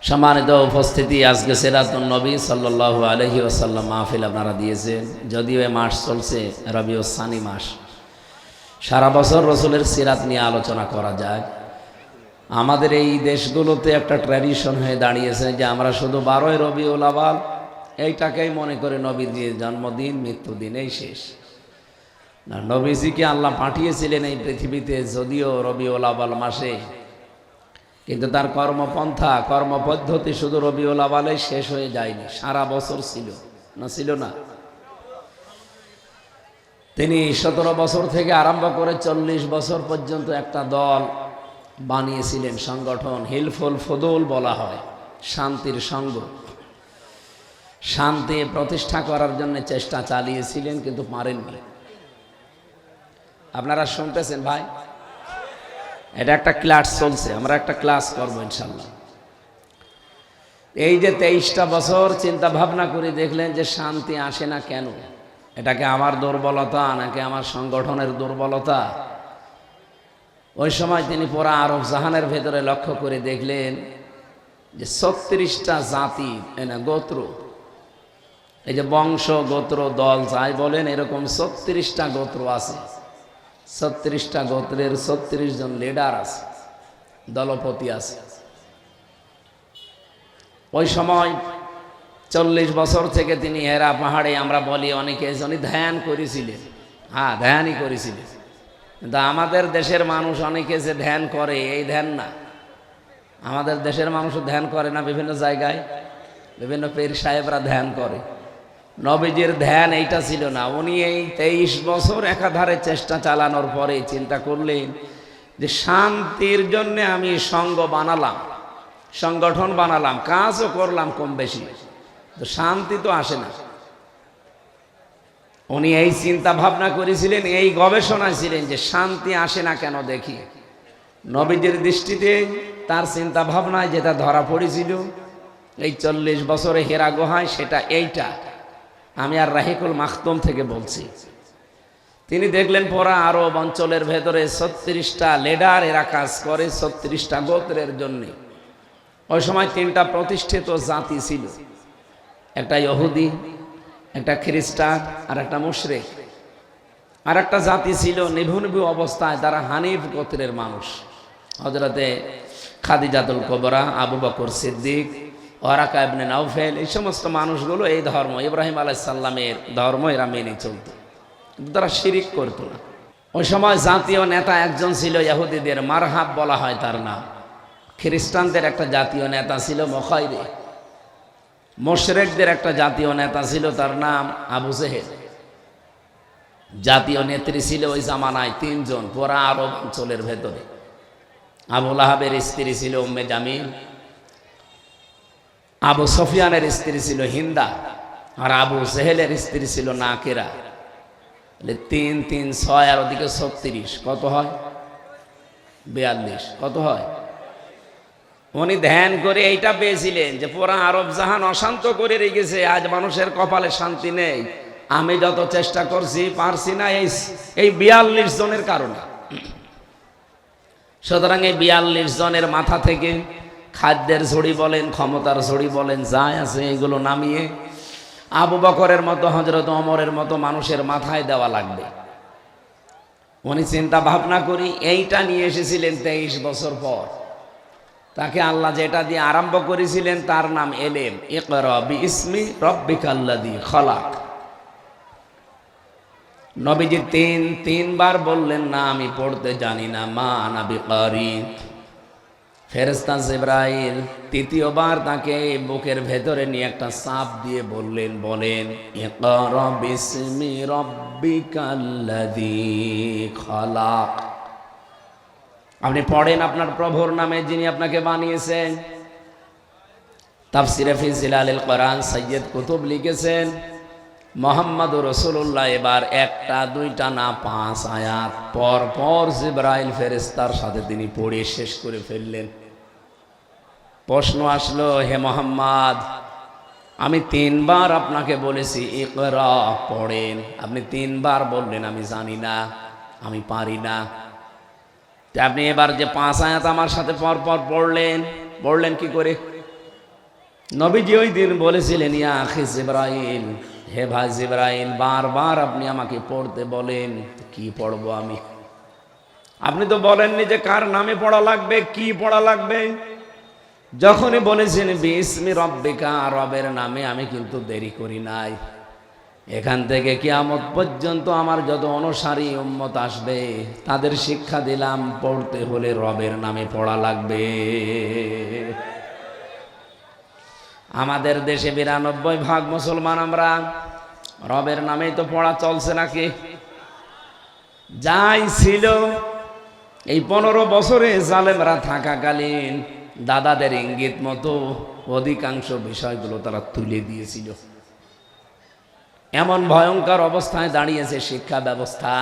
সম্মানিত উপস্থিতি, আজকে সিরাতুন নবী সাল্লাল্লাহু আলাইহি ওয়াসাল্লাম মাহফিল আপনারা দিয়েছেন। যদিও এ মাস চলছে রবিউস সানি মাস, সারা বছর রসুলের সিরাত নিয়ে আলোচনা করা যায়। আমাদের এই দেশগুলোতে একটা ট্র্যাডিশন হয়ে দাঁড়িয়েছে যে আমরা শুধু 12ই রবিউল আউয়াল এইটাকেই মনে করে নবীর জন্মদিন মৃত্যুদিন এই শেষ না। নবীজিকে আল্লাহ পাঠিয়েছিলেন এই পৃথিবীতে যদিও রবিউল আউয়াল মাসে, কিন্তু তার কর্মপন্থা কর্মপদ্ধতি শুধু রবিউল আউয়ালেই শেষ হয়ে যায়নি, সারা বছর ছিল না। তিনি 17 বছর থেকে আরম্ভ করে 40 বছর পর্যন্ত একটা দল বানিয়েছিলেন, সংগঠন। হিলফুল ফুদুল বলা হয়, শান্তির সঙ্গ। শান্তি প্রতিষ্ঠা করার জন্য চেষ্টা চালিয়েছিলেন, কিন্তু পারেননি। আপনারা শুনতেছেন ভাই? এটা একটা ক্লাস চলছে, আমরা একটা ক্লাস করবো ইনশাল্লাহ। এই যে 23টা বছর চিন্তা ভাবনা করে দেখলেন যে শান্তি আসে না কেন? এটাকে আমার দুর্বলতা নাকি আমার সংগঠনের দুর্বলতা? ওই সময় তিনি পুরা আরব জাহানের ভেতরে লক্ষ্য করে দেখলেন যে 36টা জাতি, গোত্র, এই যে বংশ গোত্র দল যাই বলেন, এরকম 36টা গোত্র আছে। 36টা গোত্রের 36 জন লিডার আছে, দলপতি আছে। ওই সময় 40 বছর থেকে তিনি হেরা পাহাড়ে, আমরা বলি অনেকে, উনি ধ্যান করেছিলেন। হ্যাঁ, ধ্যানই করেছিলেন। কিন্তু আমাদের দেশের মানুষ অনেকে যে ধ্যান করে, এই ধ্যান না। আমাদের দেশের মানুষও ধ্যান করে না, বিভিন্ন জায়গায় বিভিন্ন পীর সাহেবরা ধ্যান করে। নবীজির ধ্যান এইটা ছিল না। উনি এই 23 বছর একাধারে চেষ্টা চালানোর পরে চিন্তা করলেন যে শান্তির জন্য আমি সংঘ বানালাম, সংগঠন বানালাম, কাজও করলাম কম বেশি, তো শান্তি তো আসে না। উনি এই চিন্তা ভাবনা করেছিলেন, এই গবেষণায় ছিলেন যে শান্তি আসে না কেন দেখি। নবীজির দৃষ্টিতে তার চিন্তা ভাবনায় যেটা ধরা পড়েছিল এই 40 বছরে হেরা গুহায়, সেটা এইটা। আমি আর রাহিকুল মাখতুম থেকে বলছি। তিনি দেখলেন পুরা আরব অঞ্চলের ভেতরে 36টা লিডার এরা কাজ করে 36টা গোত্রের জন্য। ওই সময় 3টা প্রতিষ্ঠিত জাতি ছিল, একটা ইহুদি, একটা খ্রিস্টান আর একটা মুশরিক। আর একটা জাতি ছিল নিভু অবস্থায়, তারা হানিফ গোত্রের মানুষ। হযরতে খাদিজাতুল কুবরা, আবু বকর সিদ্দিক, ওয়ারাকা ইবনে নাওফেল, এই সমস্ত মানুষগুলো এই ধর্ম, ইব্রাহিম আলাইহিস সালামের ধর্ম এরা মেনে চলত, কিন্তু তারা শিরিক করত না। ওই সময় জাতীয় নেতা একজন ছিল ইহুদিদের, মারহাব বলা হয় তার নাম। খ্রিস্টানদের একটা জাতীয় নেতা ছিল মুখাইরে। মুশরিকদের একটা জাতীয় নেতা ছিল, তার নাম আবু জেহেল। জাতীয় নেত্রী ছিল ওই জামানায় 3 জন পুরা আরব অঞ্চলের ভেতরে। আবু লাহাবের স্ত্রী ছিল উম্মে জামিল, আবু সুফিয়ানের স্ত্রী ছিল হিন্দা, আর আবু জেহেলের স্ত্রী ছিল নাকেরা। 3 3 6 আর ওদিকে 36, কত হয়? 42। কত হয়? উনি ধ্যান করে এইটা পেয়েছিলেন যে পুরা আরব জাহান অশান্ত করে রেখেছে, আজ মানুষের কপালে শান্তি নেই। আমি যত চেষ্টা করছি পারছি না এই 42 জনের কারণে। সুতরাং এই 42 জনের মাথা থেকে খাদ্যের ঝুড়ি বলেন, ক্ষমতার ঝুড়ি বলেন, যাই আছে এগুলো নামিয়ে আবু বকরের মতো, হযরত ওমরের মতো মানুষের মাথায় দেওয়া লাগবে। উনি চিন্তা ভাবনা করি এইটা নিয়ে এসেছিলেন 23 বছর পর। তাকে আল্লাহ যেটা দিয়ে আরম্ভ করেছিলেন তার নাম এলেম। ইকরা বিইসমি রাব্বিকাল্লাযী খলাক। নবীজি 3 বার বললেন না আমি পড়তে জানি না, মা আনা বিকারি। ফেরেশতা জিবরাইল 3য়বার তাকে বুকের ভেতরে নিয়ে একটা চাপ দিয়ে বলেন ইকরা বিইসমি রাব্বিকাল্লাযী খলাক। আপনি পড়েন আপনার প্রভুর নামে যিনি আপনাকে বানিয়েছেন। তাফসিরে ফি জিলালিল কোরআন সৈয়দ কুতুব লিখেছেন মুহাম্মদুর রাসূলুল্লাহ এবার 1টা 2টা না 5 আয়াত পর পর জিবরাইল ফেরেশতার সাথে তিনি পড়ে শেষ করে ফেললেন। প্রশ্ন আসলো, হে মুহাম্মদ, আমি 3 বার আপনাকে বলেছি ইকরা পড়েন, আপনি 3 বার বললেন আমি জানি না, আমি পারি না। আপনি এবার যে 5 আয়াত আমার সাথে পর পর পড়লেন কি করে? নবীজি ওই দিন বলেছিলেন, ইয়া আখি জিবরাইল, হে ভাই জিবরাইল, বারবার আপনি আমাকে পড়তে বলেন, কি পড়বো আমি? আপনি তো বলেননি যে কার নামে পড়া লাগবে, কি পড়া লাগবে। যখনই বলেছেন বিসমি রব্বিকা, রবের নামে, আমি কিন্তু দেরি করি নাই। এখান থেকে কিয়ামত পর্যন্ত আমার যত অনুসারী উম্মত আসবে তাদের শিক্ষা দিলাম, পড়তে হলে রবের নামে পড়া লাগবে। আমাদের দেশে 92% মুসলমান আমরা, রবের নামেই তো পড়া চলছে নাকি? যাই ছিল এই 15 বছরে জালেমরা থাকাকালীন দাদাদের ইঙ্গিত মতো অধিকাংশ বিষয়গুলো তারা তুলে দিয়েছিল। এমন ভয়ঙ্কর অবস্থায় দাঁড়িয়েছে শিক্ষা ব্যবস্থা।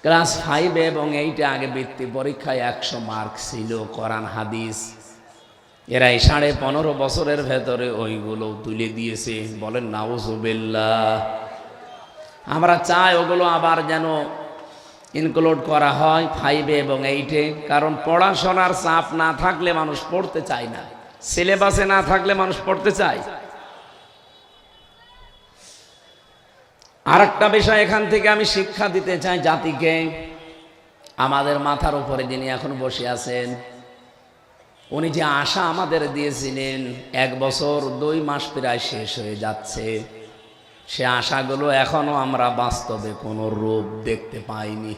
ক্লাস 5 এবং 8 আগে বৃত্তি পরীক্ষায় 100 মার্ক ছিল কোরআন হাদিস। এরাই 15.5 বছরের ভেতরে ওইগুলো তুলে দিয়েছে। বলেন নাউজুবিল্লাহ। আমরা চাই ওগুলো আবার যেন ইনক্লুড করা হয় 5 এবং 8, কারণ পড়াশোনার চাপ না থাকলে মানুষ পড়তে চায় না, সিলেবাসে না থাকলে মানুষ পড়তে চায়। আর একটা বিষয় এখান থেকে আমি শিক্ষা দিতে চাই জাতিকে। আমাদের মাথার উপরে যিনি এখন বসে আছেন, উনি যে আশা আমাদের দিয়েছিলেন, 1 বছর 2 মাস প্রায় শেষ হয়ে যাচ্ছে, সে আশাগুলো এখনো আমরা বাস্তবে কোনো রূপ দেখতে পাইনি।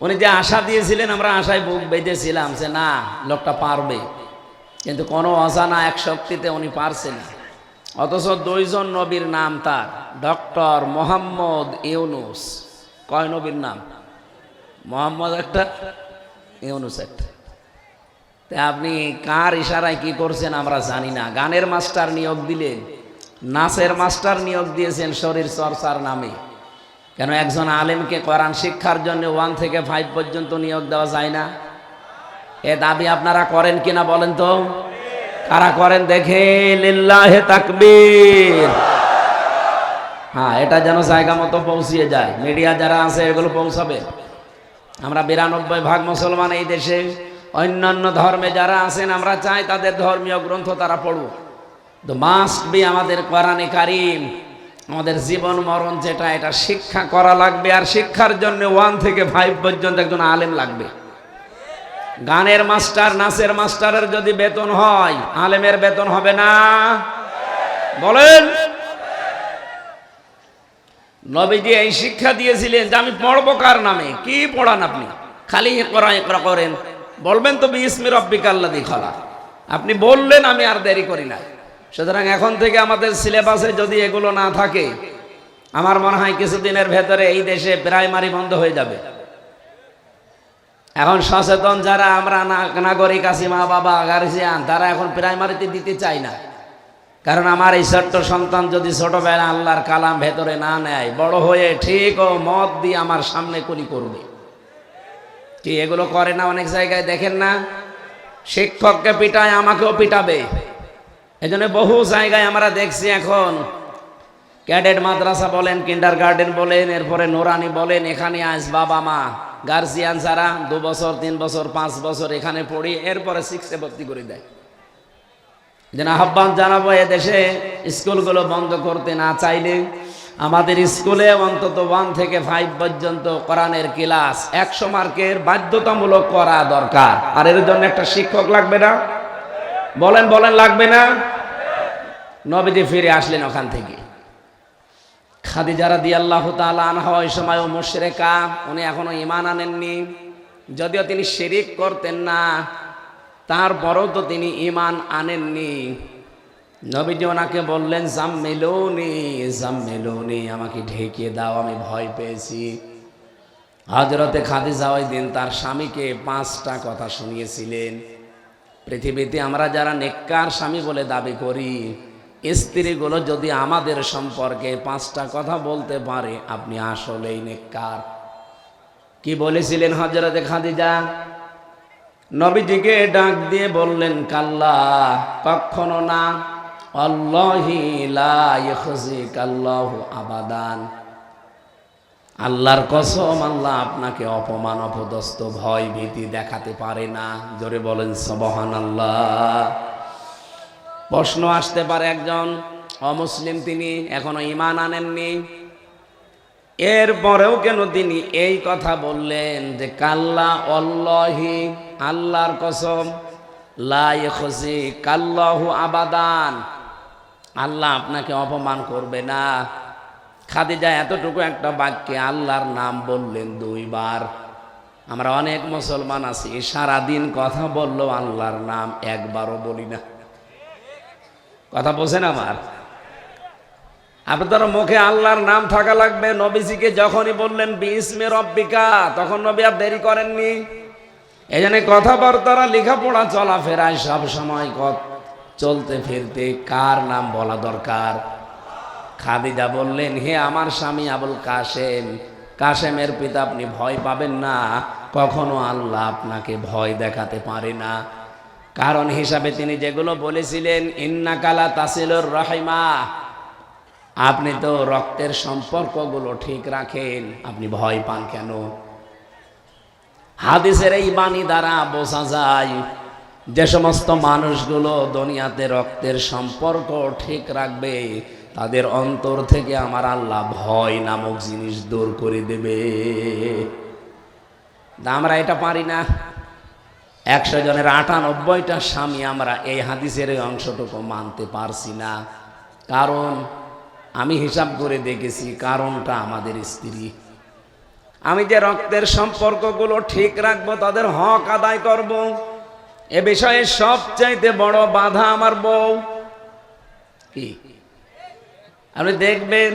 উনি যে আশা দিয়েছিলেন, আমরা আশায় বুক বেঁধেছিলাম যে না, লোকটা পারবে, কিন্তু কোনো অজানা এক শক্তিতে উনি পারছেন না। অথচ 2 জন নবীর নাম তার, ডক্টর মোহাম্মদ ইউনুস। কয় নবীর নাম? মোহাম্মদ একটা, ইউনুস একটা। আপনি কার ইশারায় কি করছেন আমরা জানি না। গানের মাস্টার নিয়োগ দিলেন, নাচের মাস্টার নিয়োগ দিয়েছেন শরীর চর্চার নামে। কেন একজন আলেমকে কোরআন শিক্ষার জন্য 1 থেকে 5 পর্যন্ত নিয়োগ দেওয়া যায় না? এ দাবি আপনারা করেন কিনা বলেন তো? কারা করেন দেখে? লিল্লাহে তাকবীর। হ্যাঁ, এটা যেন জায়গা মতো পৌঁছিয়ে যায়। মিডিয়া যারা আছে এগুলো পৌঁছাবে। আমরা 92% মুসলমান এই দেশে। অন্যান্য ধর্মে যারা আছেন আমরা চাই তাদের ধর্মীয় গ্রন্থ তারা পড়ুক। তো মাস্ট বি আমাদের কোরআনে কারিম, আমাদের জীবন মরণ যেটা, এটা শিক্ষা করা লাগবে। আর শিক্ষার জন্য 1 থেকে 5 পর্যন্ত একজন আলেম লাগবে। গানের মাস্টার, নাচের মাস্টারের যদি বেতন হয়, আলেমের বেতন হবে না? বলেন। নবীজি এই শিক্ষা দিয়েছিলেন যে আমি পড়বো কার নামে? কি পড়ান আপনি? খালি ইকরা করেন, বলবেন তো বিসমি রব্বিকাল্লাযী খালাক। আপনি বললেন, আমি আর দেরি করি না। সুতরাং এখন থেকে আমাদের সিলেবাসে যদি এগুলো না থাকে, আমার মনে হয় কিছুদিনের ভেতরে এই দেশে প্রাইমারি বন্ধ হয়ে যাবে। এখন সচেতন যারা আমরা নাগরিক আছি, মা বাবা গার্জিয়ান, তারা এখন প্রাইমারিতে দিতে চায় না। কারণ আমার এই ছোট্ট সন্তান যদি ছোটবেলা আল্লাহর কালাম ভেতরে না নেয়, বড় হয়ে ঠিক ও মত দিয়ে আমার সামনে কুলি করবে। কি এগুলো করে না? অনেক জায়গায় দেখেন না, শিক্ষককে পিটায়, আমাকেও পিটাবে। এজন্য বহু জায়গায় আমরা দেখছি এখন ক্যাডেট মাদ্রাসা বলেন, কিন্ডার গার্ডেন বলেন, এরপরে নোরানি বলেন, এখানে আজ বাবা মা গার্জিয়ান যারা 2 বছর 3 বছর 5 বছর এখানে পড়ি, এরপরে 6-এ ভর্তি করে দেয়। যেন আহ্বান জানাবো, এদেশে স্কুলগুলো বন্ধ করতে না চাইলে আমাদের স্কুলে অন্তত 1 থেকে 5 পর্যন্ত কোরআনের ক্লাস 100 মার্কের বাধ্যতামূলক করা দরকার। আর এর জন্য একটা শিক্ষক লাগবে না? বলেন বলেন, লাগবে না? নবীজি ফিরে আসলেন ওখান থেকে। খাদিজা রাদিয়াল্লাহু তাআলা আনহা ওই সময়ও মুশরিকা, উনি এখনো ঈমান আনেননি। যদিও তিনি শিরিক করতেন না, তারপরেও তো তিনি ঈমান আনেননি। নবীজি ওনাকে বললেন, জাম্মিলুনি জাম্মিলুনি, আমাকে ঢেকে দাও, আমি ভয় পেয়েছি। হযরতে খাদিজা ওই দিন তার স্বামীকে 5টা কথা শুনিয়েছিলেন। পৃথিবীতে আমরা যারা নেককার স্বামী বলে দাবি করি, স্ত্রীগুলো যদি আমাদের সম্পর্কে 5টা কথা বলতে পারে, আপনি আসলেই নেককার। কি বলেছিলেন হযরতে খাদিজা? নবীজিকে ডাক দিয়ে বললেন, কাল্লা, কখনো না, আল্লাহি লা ইখজিকাল্লাহু আবাদান, আল্লাহর কসম, আল্লাহ আপনাকে অপমান অপদস্থ ভয় ভীতি দেখাতে পারে না। জোরে বলেন সুবহানাল্লাহ। প্রশ্ন আসতে পারে, একজন অমুসলিম, তিনি এখনো ঈমান আনেননি, এরপরেও কেন তিনি এই কথা বললেন যে কাল্লা অল্লাহি, আল্লাহর কসম, লা ইয়াখজি কাল্লাহু আবাদান, আল্লাহ আপনাকে অপমান করবে না। খাদিজা এতটুকু একটা বাক্যে আল্লাহর নাম বললেন 2 বার। আমরা অনেক মুসলমান আছি সারাদিন কথা বললো আল্লাহর নাম একবারও বলি না। কথা বোঝেন আমার? আপনার মুখে আল্লাহর নাম থাকা লাগবে। নবীজিকে যখনই বললেন বিসমি রব্বিকা, তখন নবী আর দেরি করেননি। এই জন্য কথাবার্তারা, লেখাপড়া, চলাফেরায় সব সময় চলতে ফিরতে কার নাম বলা দরকার? খাদিজা বললেন, হে আমার স্বামী আবুল কাসেম, কাসেমের পিতা, আপনি ভয় পাবেন না, কখনো আল্লাহ আপনাকে ভয় দেখাতে পারে না। কারণ হিসাবে তিনি যেগুলো বলেছিলেন, ইন্নাকা লা তাসিলুর রাহিমা, আপনি তো রক্তের সম্পর্কগুলো ঠিক রাখেন, আপনি ভয় পান কেন? হাদিসের এই বাণী দ্বারা বোঝা যায় যে সমস্ত মানুষগুলো দুনিয়াতে রক্তের সম্পর্ক ঠিক রাখবে, তাদের অন্তর থেকে আমার আল্লাহ ভয় নামক জিনিস দূর করে দেবে। আমরা এটা পারি না। 100 জনের 98টা স্বামী আমরা এই হাদিসের এই অংশটুকু মানতে পারছি না। কারণ আমি হিসাব করে দেখেছি, কারণটা আমাদের স্ত্রী। আমি যে রক্তের সম্পর্কগুলো ঠিক রাখবো, তাদের হক আদায় করব, এ বিষয়ে সবচাইতে বড় বাধা আমার বউ। কি আপনি দেখবেন,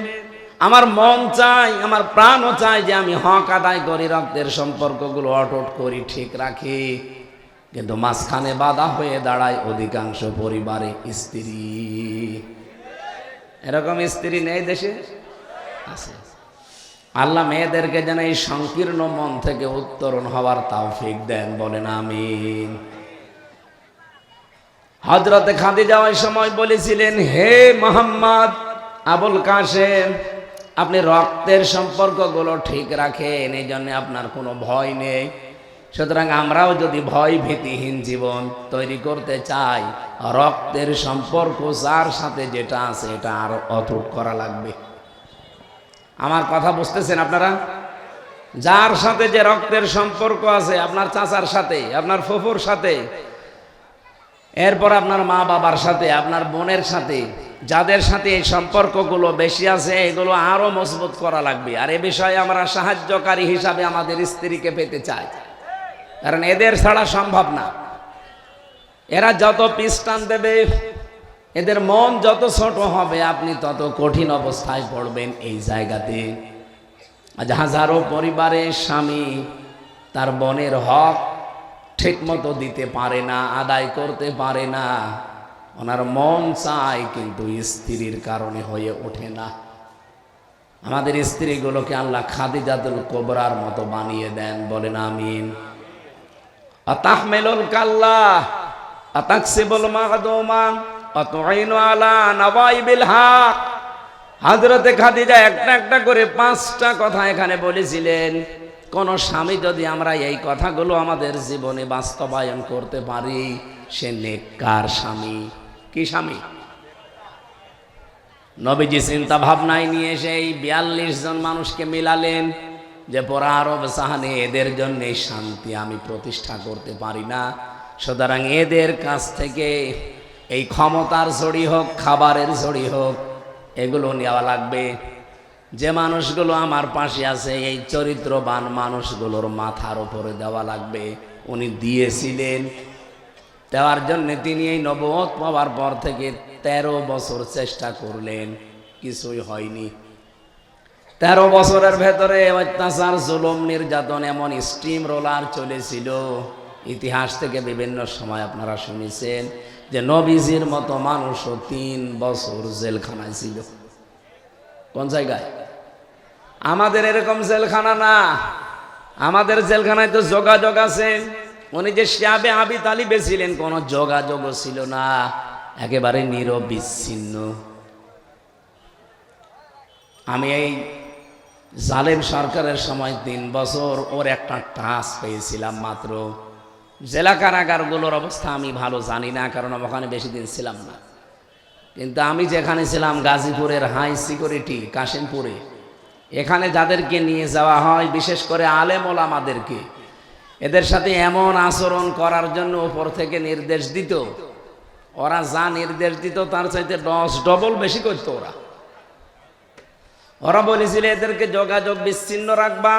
আমার মন চাই, আমার প্রাণও চাই যে আমি হক আদায় করি, রক্তের সম্পর্কগুলো অটুট করি, ঠিক রাখি, কিন্তু মাঝখানে বাধা হয়ে দাঁড়ায় অধিকাংশ পরিবারে স্ত্রী। এরকম স্ত্রী নেই দেশে? আছে। আল্লাহ মেয়েদেরকে যেন এই সংকীর্ণ মন থেকে উত্তরণ হওয়ার তৌফিক দেন, বলেন আমিন। হযরতে খাদিজা ওই সময় বলেছিলেন, হে মুহাম্মদ আবুল কাসেম, আপনি রক্তের সম্পর্কগুলো ঠিক রাখেন, এই জন্য আপনার কোনো ভয় নেই। সুতরাং আমরাও যদি ভয় ভীতিহীন জীবন তৈরি করতে চাই, রক্তের সম্পর্ক যার সাথে যেটা আছে এটা আরো অটুট করা লাগবে। আমার কথা বুঝতেছেন আপনারা? যার সাথে যে রক্তের সম্পর্ক আছে, আপনার চাচার সাথে, আপনার ফুফুর সাথে, এরপর আপনার মা বাবার সাথে, আপনার বোনের সাথে, যাদের সাথে এই সম্পর্কগুলো বেশি আছে, এগুলো আরো মজবুত করা লাগবে। আর এ বিষয়ে আমরা সাহায্যকারী হিসাবে আমাদের স্ত্রীকে পেতে চাই, কারণ এদের ছাড়া সম্ভব না। এরা যত পিস্টান দেবে, এদের মন যত ছোট হবে, আপনি তত কঠিন অবস্থায় পড়বেন এই জায়গাতে। আজ হাজারো পরিবারে স্বামী তার বোনের হক ঠিক মতো দিতে পারে না, আদায় করতে পারে না। ওনার মন চায়, কিন্তু স্ত্রীর কারণে হয়ে ওঠে না। আমাদের স্ত্রীগুলোকে আল্লাহ খাদিজাতুল কুবরার মতো বানিয়ে দেন, বলেন আমিন। আতাহমিলুল কাল্লা আতাকসিবুল মাগদুমা আতুইনু আলা নওয়াইবিল হক। হযরতে খাদিজা একটা একটা করে 5টা কথা এখানে বলেছিলেন। কোন স্বামী যদি আমরা এই কথাগুলো আমাদের জীবনে বাস্তবায়ন করতে পারি, সে নেককার স্বামী। কি স্বামী? নবীজি চিন্তা ভাবনায় নিয়ে সেই 42 জন মানুষকে মিলালেন যে পুরা আরব জাহানে এদের জন্য শান্তি আমি প্রতিষ্ঠা করতে পারি না, সুতরাং এদের কাছ থেকে এই ক্ষমতার ঝড়ি হোক, খাবারের ঝড়ি হোক, এগুলো নেওয়া লাগবে। যে মানুষগুলো আমার পাশে আছে, এই চরিত্রবান মানুষগুলোর মাথার উপরে দেওয়া লাগবে। উনি দিয়েছিলেন। দেওয়ার জন্য তিনি এই নবুয়ত পাওয়ার পর থেকে 13 বছর চেষ্টা করলেন, কিছুই হয়নি। 13 বছরের ভেতরে অত্যাচার, জুলুম, নির্যাতন, এমন স্টিম রোলার চলেছিল। ইতিহাস থেকে বিভিন্ন সময় আপনারা শুনেছেন যে নবীজির মতো মানুষও 3 বছর জেলখানায় ছিল। কোন জায়গায়? আমাদের এরকম জেলখানা না। আমাদের জেলখানায় তো যোগাযোগ আছে। উনি যে শিয়াবে আবি তালিবে ছিলেন, কোনো যোগাযোগও ছিল না, একেবারে নিরবিচ্ছিন্ন। আমি এই জালেম সরকারের সময় 3 বছর ওর একটা টাচ পেয়েছিলাম মাত্র। জেলা কারাগারগুলোর অবস্থা আমি ভালো জানি না, কারণ ওখানে বেশি দিন ছিলাম না। কিন্তু আমি যেখানে ছিলাম গাজীপুরের হাই সিকিউরিটি কাশিমপুরে, এখানে যাদেরকে নিয়ে যাওয়া হয় বিশেষ করে আলেম ওলামাদেরকে, এদের সাথে এমন আচরণ করার জন্য উপর থেকে নির্দেশ দিত। ওরা যা নির্দেশ দিত তার চাইতে 10 ডবল বেশি করতো। ওরা বলেছিল এদেরকে যোগাযোগ বিচ্ছিন্ন রাখবা,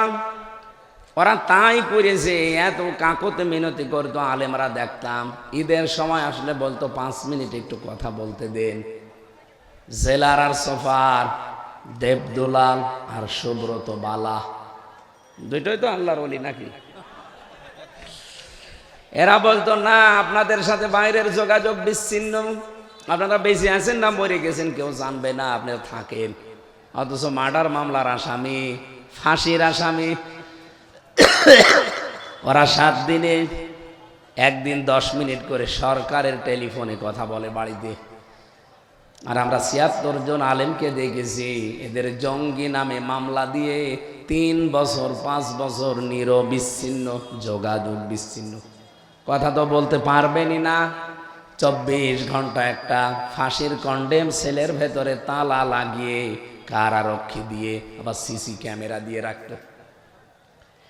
ওরা তাই করেছে। এত কাকতে মিনতি করতো আলেমরা, দেখতাম ঈদের সময় আসলে বলতো 5 মিনিট একটু কথা বলতে দেন। জেলার আর সফার, দেবদুলাল আর সুব্রত বালা, দুটোই তো আল্লাহর ওলি নাকি? এরা বলতো না, আপনাদের সাথে বাইরের যোগাযোগ বিচ্ছিন্ন, আপনারা বেঁচে আছেন না মরে গেছেন কেউ জানবে না, আপনারা থাকেন। অথচ মার্ডার মামলার আসামি, ফাঁসির আসামি, ওরা 7 দিনে একদিন 10 মিনিট করে সরকারের টেলিফোনে কথা বলে বাড়িতে। আর আমরা 76 জন আলেমকে দেখেছি এদের জঙ্গি নামে মামলা দিয়ে 3 বছর 5 বছর নিরবিচ্ছিন্ন যোগাযোগ বিচ্ছিন্ন। কথা তো বলতে পারবেনই না। 24 ঘন্টা একটা ফাঁসির কন্ডেম সেলের ভেতরে তালা লাগিয়ে কারারক্ষী দিয়ে আবার সিসি ক্যামেরা দিয়ে রাখতো।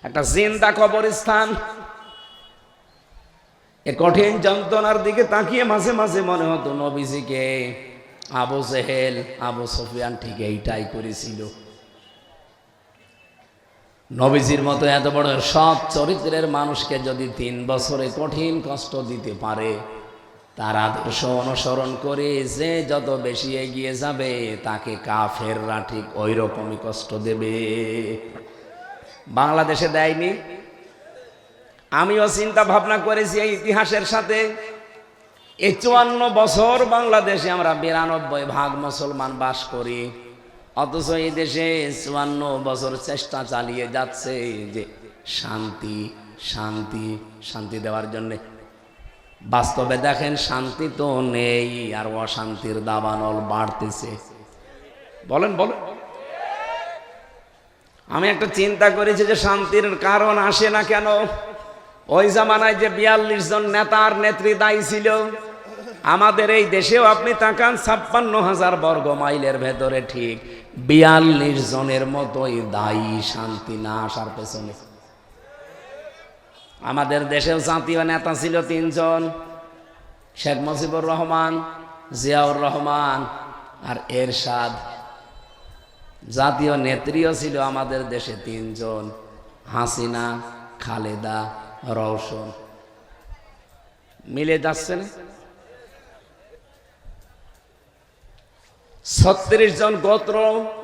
একটা জিন্দা কবরস্থান। এ কঠিন যন্ত্রণার দিকে তাকিয়ে মাঝে মাঝে মনে হতো নবীজিকে আবু জেহেল আবু সুফিয়ান ঠিক এইটাই করেছিল। নবীজির মতো এত বড় সৎ চরিত্রের মানুষকে যদি 3 বছরে কঠিন কষ্ট দিতে পারে, তার আদর্শ অনুসরণ করে যে যত বেশি এগিয়ে যাবে তাকে কাফেররা ঠিক ওই রকমই কষ্ট দেবে। বাংলাদেশে দেয়নি। আমিও চিন্তা ভাবনা করেছি এই ইতিহাসের সাথে। এই 54 বছর বাংলাদেশে আমরা 92% মুসলমান বাস করি, অথচ এই দেশে 54 বছর চেষ্টা চালিয়ে যাচ্ছে যে শান্তি শান্তি শান্তি দেওয়ার জন্যে। বাস্তবে দেখেন শান্তি তো নেই, আর অশান্তির দাবানল বাড়তেছে। বলেন বলেন। আমি একটা চিন্তা করেছি যে শান্তির কারণ আসে না কেন। ওই জামানায় যে 42 জন নেতার নেত্রী দায়ী ছিল, আমাদের এই দেশেও আপনি তাকান 56,000 বর্গ মাইলের ভেতরে ঠিক 42 জনের মতোই দায়ী শান্তি না আসার পেছনে। আমাদের দেশেও জাতীয় নেতা ছিল 3 জন, শেখ মুজিবুর রহমান, জিয়াউর রহমান আর এরশাদ। জাতীয় নেত্রীও ছিল আমাদের দেশে 3 জন, হাসিনা, খালেদা, রওশন। মিলে যাচ্ছে না? 36 জন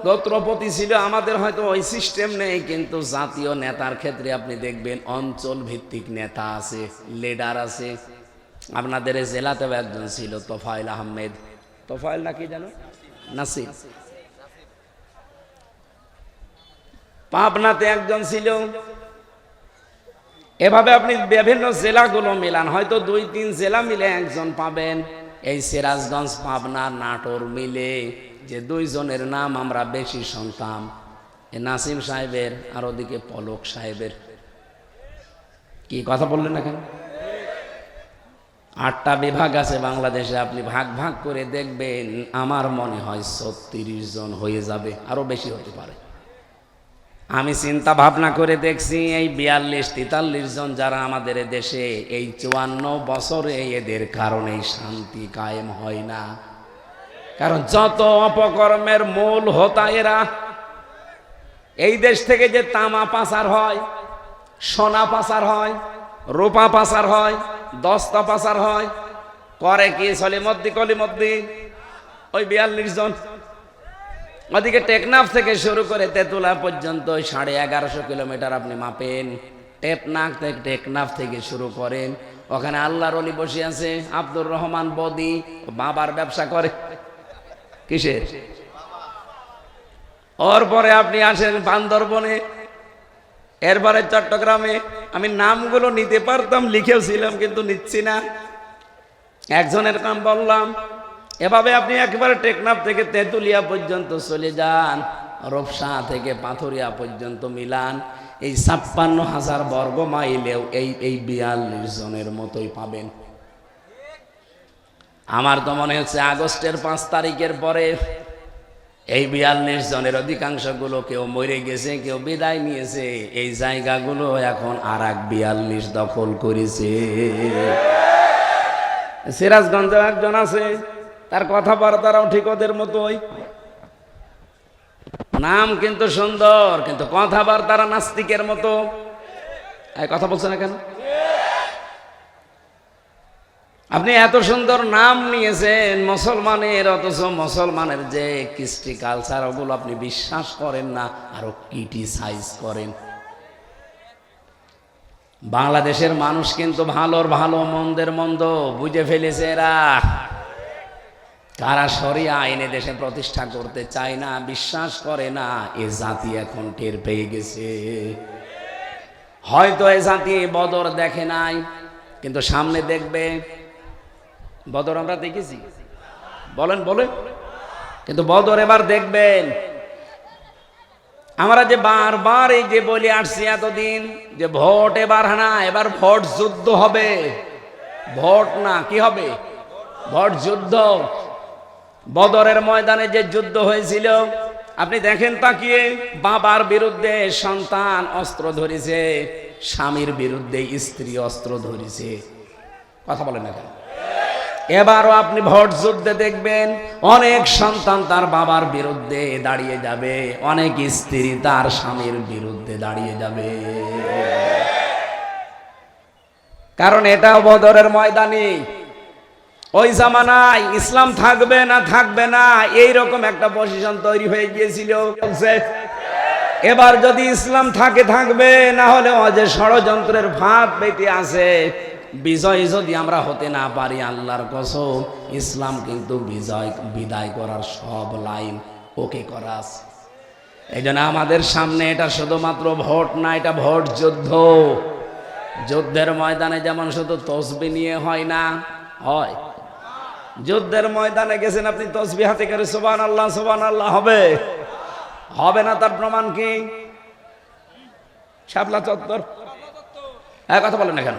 গোত্রপতি ছিল আমাদের। হয়তো ওই সিস্টেম নেই, কিন্তু জাতীয় নেতার ক্ষেত্রে আপনি দেখবেন অঞ্চল ভিত্তিক নেতা আছে, লিডার আছে। আপনাদের এই জেলাতেও একজন ছিল তোফায়েল আহমেদ, তোফায়েল নাকি জানো, নাসির। পাবনাতে একজন ছিল। এভাবে আপনি বিভিন্ন জেলাগুলো মিলান, হয়তো 2-3 জেলা মিলে একজন পাবেন। এই সিরাজগঞ্জ, পাবনা, নাটোর মিলে যে 2 জনের নাম আমরা বেশি শুনতাম, এ নাসিম সাহেবের আর ওদিকে পলক সাহেবের। কি কথা বললেন না কেন? 8টা বিভাগ আছে বাংলাদেশে, আপনি ভাগ ভাগ করে দেখবেন, আমার মনে হয় 36 জন হয়ে যাবে, আরো বেশি হতে পারে। আমি চিন্তা ভাবনা করে দেখছি এই 42-43 জন যারা আমাদের দেশে, এই 54 বছরে এদের কারণে শান্তি কায়েম হয় না। কারণ যত অপকর্মের মূল হোতা এরা। এই দেশ থেকে যে তামা পাচার হয়, সোনা পাচার হয়, রূপা পাচার হয়, দস্তা পাচার হয়, করে কি সলিমদ্দি কলিমদ্দি? ওই 42 জন। ওদিকে টেকনাফ থেকে শুরু করে তেতুলা পর্যন্ত 1150 কিলোমিটার আপনি মাপেন। টেকনাফ থেকে শুরু করেন, ওখানে আল্লাহর ওলি বসে আছে আব্দুর রহমান বদি, বাবার ব্যবসা করে। কিসের? ওর পরে আপনি আসেন বান্দরবনে, এরপরে চট্টগ্রামে। আমি নামগুলো নিতে পারতাম, লিখেছিলাম কিন্তু নিচ্ছি না, একজনের নাম বললাম। এভাবে আপনি একেবারে টেকনাফ থেকে তেতুলিয়া পর্যন্ত চলে যান, রূপসা থেকে পাথুরিয়া পর্যন্ত মিলান, এই 56,000 বর্গ মাইলেও এই 42 জনের মতোই পাবেন। আমার তো মনে হচ্ছে আগস্টের 5 তারিখের পরে এই 42 জনের অধিকাংশগুলো কেউ মরে গেছে, কেউ বিদায় নিয়েছে, এই জায়গাগুলো এখন আর এক 42 দখল করেছে। সিরাজগঞ্জে একজন আছে, তার কথাবার্তারাও ঠিক ওদের মতোই, নাম কিন্তু সুন্দর, কিন্তু কথাবার্তারা নাস্তিকের মতো। এই কথা বলছে না কেন? আপনি এত সুন্দর নাম নিয়েছেন মুসলমানের, অথচ মুসলমানের যে কৃষ্টি কালচার ওগুলো আপনি বিশ্বাস করেন না, আরো ক্রিটিসাইজ করেন। বাংলাদেশের মানুষ কিন্তু ভালোর ভালো মন্দের মন্দ বুঝে ফেলেছে। এরা কারা শরিয়া আইনে দেশে প্রতিষ্ঠা করতে চায় না, বিশ্বাস করে না, এ জাতি এখন টের পেয়ে গেছে। হয়তো এ জাতি বদর দেখে নাই, কিন্তু সামনে দেখবে। বদর আমরা দেখেছি, বলেন বলেন, কিন্তু বদর এবার দেখবেন। আমরা যে বারবার এই যে বলে আসছি এতদিন যে ভোট এবার না, এবার ভোট যুদ্ধ হবে। ভোট না, কি হবে? ভোট যুদ্ধ। বদরের ময়দানে যে যুদ্ধ হয়েছিল আপনি দেখেন তাকিয়ে, বাবার বিরুদ্ধে সন্তান অস্ত্র ধরেছে, স্বামীর বিরুদ্ধে স্ত্রী অস্ত্র ধরেছে। কথা বলেন না কেন? এবারও আপনি ভোট যুদ্ধে দেখবেন অনেক সন্তান তার বাবার বিরুদ্ধে দাঁড়িয়ে যাবে, অনেক স্ত্রী তার স্বামীর বিরুদ্ধে দাঁড়িয়ে যাবে। কারণ এটাও বদরের ময়দানে। ওই জামানায় ইসলাম থাকবে না থাকবে না এইরকম একটা পজিশন তৈরি হয়ে গিয়েছিল। এবার যদি ইসলাম থাকে থাকবে, না হলে যে ষড়যন্ত্রের ফাঁদ পেতে আছে, বিজয় যদি আমরা হতে না পারি, আল্লাহর কসম ইসলাম কিন্তু বিদায় করার সব লাইন ওকে করা আছে। এই জন্য আমাদের সামনে এটা শুধুমাত্র ভোট না, এটা ভোট যুদ্ধ। যুদ্ধের ময়দানে যেমন শুধু তসবিহ নিয়ে হয় না, হয় যুদ্ধের ময়দানে গেছেন আপনি তসবিহ হাতে করে সুবহানাল্লাহ সুবহানাল্লাহ হবে? হবে না। তার প্রমাণ কি? শাপলা চত্বর। কথা বলেন না কেন?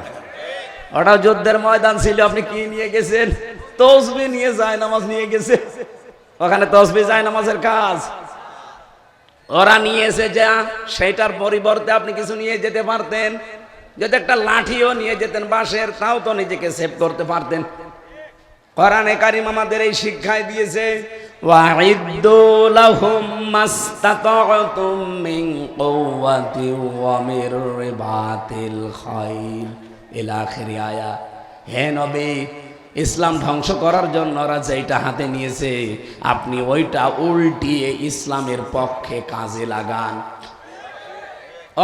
ওটা যুদ্ধের ময়দান ছিল। আপনি কি নিয়ে গেছেন? তসবিহ নিয়ে, যায় নামাজ নিয়ে গেছে। ওখানে তসবিহ যায় নামাজের কাজ। ওরা নিয়েছে যা, সেটার পরিবর্তে আপনি কিছু নিয়ে যেতে পারতেন। যদি একটা লাঠিও নিয়ে যেতেন বাঁশের, তাও তো নিজেকে সেভ করতে পারতেন। কোরআনে কারীম আমাদের এই শিক্ষায় দিয়েছে, ওয়াইদ্দু লাহুম মাসতাতা'তুম মিন কুওয়াতি ওয়া মির রিবাতিল খাইল ইলা আখির আয়া। হে নবী, ইসলাম ধ্বংস করার জন্য ওরা যেটা হাতে নিয়েছে, আপনি ওইটা উল্টিয়ে ইসলামের পক্ষে কাজে লাগান।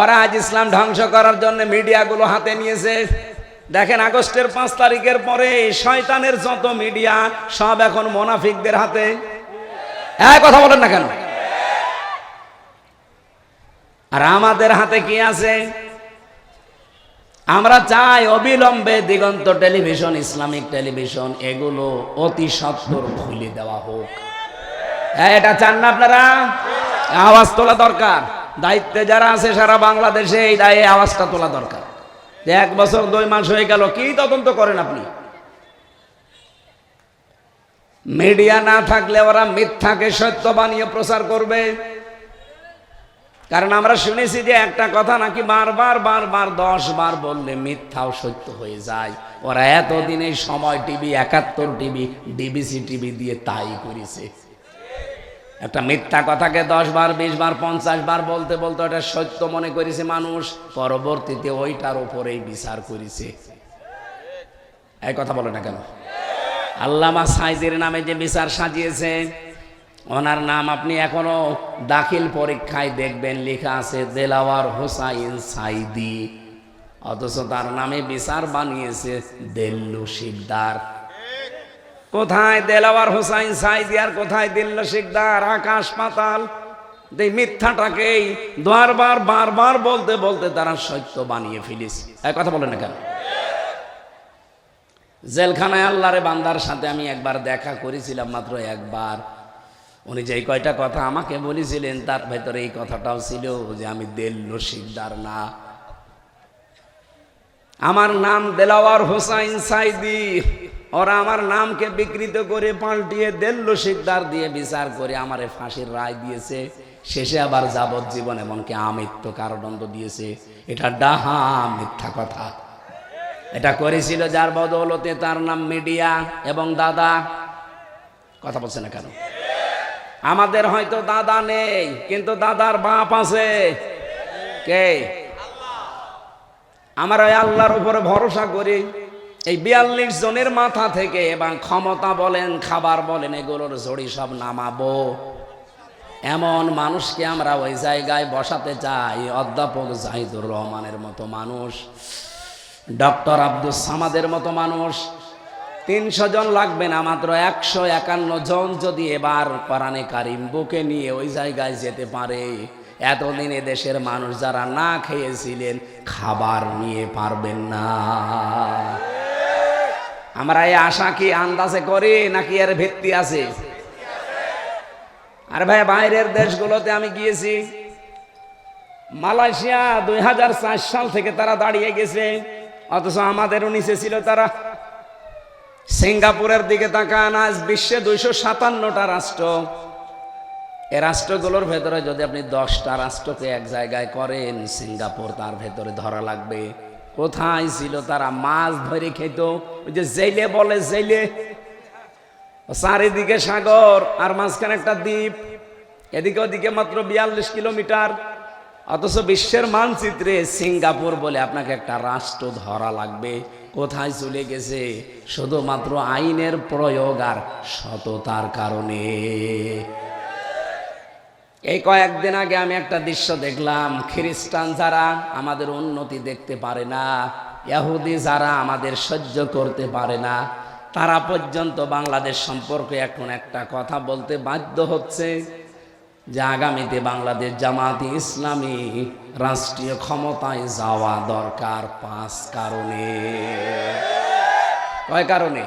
ওরা আজ ইসলাম ধ্বংস করার জন্য মিডিয়াগুলো হাতে নিয়েছে। দেখেন আগস্টের 5 তারিখের পরে শয়তানের যত মিডিয়া সব এখন মুনাফিকদের হাতে। কথা বলেন না কেন? আর আমাদের হাতে কি আছে? আমরা চাই অবিলম্বে দিগন্ত টেলিভিশন, ইসলামিক টেলিভিশন, এগুলো অতি সত্বর খুলে দেওয়া হোক। এটা চান না আপনারা? আওয়াজ তোলা দরকার। দায়িত্বে যারা আছে সারা বাংলাদেশে এই দায়ে আওয়াজটা তোলা দরকার। যে 1 বছর 2 মাস হয়ে গেল, কি তদন্ত করেন আপনি? মিডিয়া না থাকলে ওরা মিথ্যাকে সত্য বানিয়ে প্রচার করবে। কারণ আমরা শুনেছি যে একটা কথা নাকি বারবার 10 বার বললে মিথ্যাও সত্য হয়ে যায়। ওরা এতদিনে সময় টিভি, 71 টিভি, ডিবিসি টিভি দিয়ে তাই করেছে। একটা মিথ্যা কথাকে 10 বার, 20 বার, 50 বার বলতে বলতে ওটা সত্য মনে করেছে মানুষ, পরবর্তীতে ওইটার উপরেই বিচার করেছে। এই কথা বলে না কেন? আল্লামা সাইদির নামে যে বিচার সাজিয়েছে, ওনার নাম আপনি এখনো দাখিল পরীক্ষায় দেখবেন লেখা আছে দেলাওয়ার হোসাইন সাইদি, অথচ তার নামে বিচার বানিয়েছে দেল্লু শিকদার। কোথায় দেলাওয়ার হোসাইন সাইদি আর কোথায় দিল্লু শিকদার? আকাশ পাতাল। এই মিথ্যাটাকেই বারবার বলতে বলতে তারা সত্য বানিয়ে ফেলেছে। এই কথা বলে না কেন? জেলখানায় আল্লাহরে বান্দার সাথে আমি একবার দেখা করেছিলাম, মাত্র একবার। উনি যেই কয়টা কথা আমাকে বলেছিলেন তার ভেতরে এই কথাটাও ছিল যে আমি দেল্লো শিকদার না, আমার নাম দেলাওয়ার হোসাইন সাইদি। ওরা আমার নামকে বিকৃত করে পাল্টিয়ে দেল্লো শিকদার দিয়ে বিচার করে আমারে ফাঁসির রায় দিয়েছে, শেষে আবার যাবজ্জীবন এমনকি আমৃত্যু কারাদণ্ড দিয়েছে। এটা ডাহা মিথ্যা কথা। এটা করেছিল যার বদৌলতে তার নাম মিডিয়া এবং দাদা। কথা বলছে না কেন? আমাদের হয়তো দাদা নেই, কিন্তু দাদার বাপ আছে। কে? আমরা আল্লাহর উপরে ভরসা করি। এই 42 জনের মাথা থেকে এবং ক্ষমতা বলেন, খাবার বলেন, এগুলোর জড়ি সব নামাবো। এমন মানুষকে আমরা ওই জায়গায় বসাতে চাই, অধ্যাপক জাহিদুর রহমানের মতো মানুষ, ডক্টর আব্দুস সামাদের মতো মানুষ। 300 জন লাগবে না, মাত্র 151 জন যদি এবার কোরআনে কারিম বুকে নিয়ে ওই জায়গায় যেতে পারে, এতদিনে দেশের মানুষ যারা না খেয়েছিলেন খাবার নিয়ে পারবেন না। আমরা এই আশা কি আন্দাজে করি নাকি এর ভিত্তি আছে? আর ভাই, বাইরের দেশগুলোতে আমি গিয়েছি। মালয়েশিয়া 2004 সাল থেকে তারা দাঁড়িয়ে গেছে, অথচ আমাদেরও নিচে ছিল তারা। সিঙ্গাপুরের দিকে তাকান, আজ বিশ্বে 257টা রাষ্ট্র। এই রাষ্ট্রগুলোর ভেতরে যদি আপনি 10টা রাষ্ট্রকে এক জায়গায় করেন, সিঙ্গাপুর তার ভেতরে ধরা লাগবে। কোথায় ছিল তারা? মাছ ধরে খেত, ওই যে জেলে বলে, জেলে। চারিদিকে সাগর আর মাঝখানে একটা দ্বীপ, এদিকে ওদিকে মাত্র 42 কিলোমিটার। অথচ বিশ্বের মানচিত্রে সিঙ্গাপুর বলে আপনাকে একটা রাষ্ট্র ধরা লাগবে। কোথায় চলে গেছে? শুধুমাত্র আইনের প্রয়োগ আর সততার কারণে। এই কয়েকদিন আগে আমি একটা দৃশ্য দেখলাম। খ্রিস্টান যারা আমাদের উন্নতি দেখতে পারে না, ইহুদি যারা আমাদের সহ্য করতে পারে না, তারা পর্যন্ত বাংলাদেশ সম্পর্কে এখন একটা কথা বলতে বাধ্য হচ্ছে যে আগামীতে বাংলাদেশ জামাতে ইসলামী রাষ্ট্রীয় ক্ষমতায় যাওয়া দরকার 5 কারণে। কয় কারণে?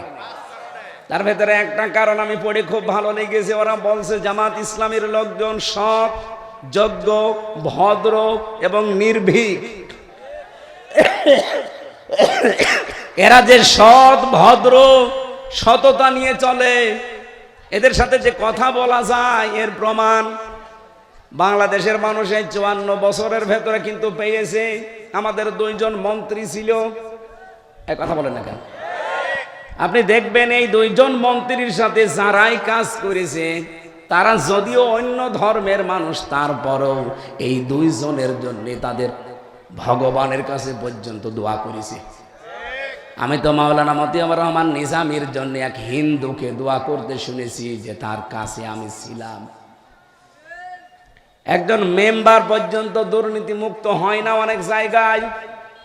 তার ভেতরে একটা কারণ আমি পড়ে খুব ভালো লেগেছে। ওরা বলছে জামাত ইসলামীর লোকজন সৎ, যোগ্য, ভদ্র এবং নির্ভীক। এরা যে সৎ, ভদ্র, সততা নিয়ে চলে, এদের সাথে যে কথা বলা যায় এর প্রমাণ বাংলাদেশের মানুষ এই 54 বছরের ভেতরে কিন্তু পেয়েছে। আমাদের 2 জন মন্ত্রী ছিল। এই কথা বলেন না কেন? আপনি দেখবেন এই 2 জন মন্ত্রীর সাথে যারাই কাজ করেছে তারা যদিও অন্য ধর্মের মানুষ, তারপরেও এই 2 জনের জন্য তাদের ভগবানের কাছে পর্যন্ত দোয়া করেছে। আমি তো মাওলানা মতিউর রহমান নিজামীর জন্য এক হিন্দুকে দোয়া করতে শুনেছি যে তার কাছে আমি ছিলাম। একজন মেম্বার পর্যন্ত দুর্নীতি মুক্ত হয় না অনেক জায়গায়,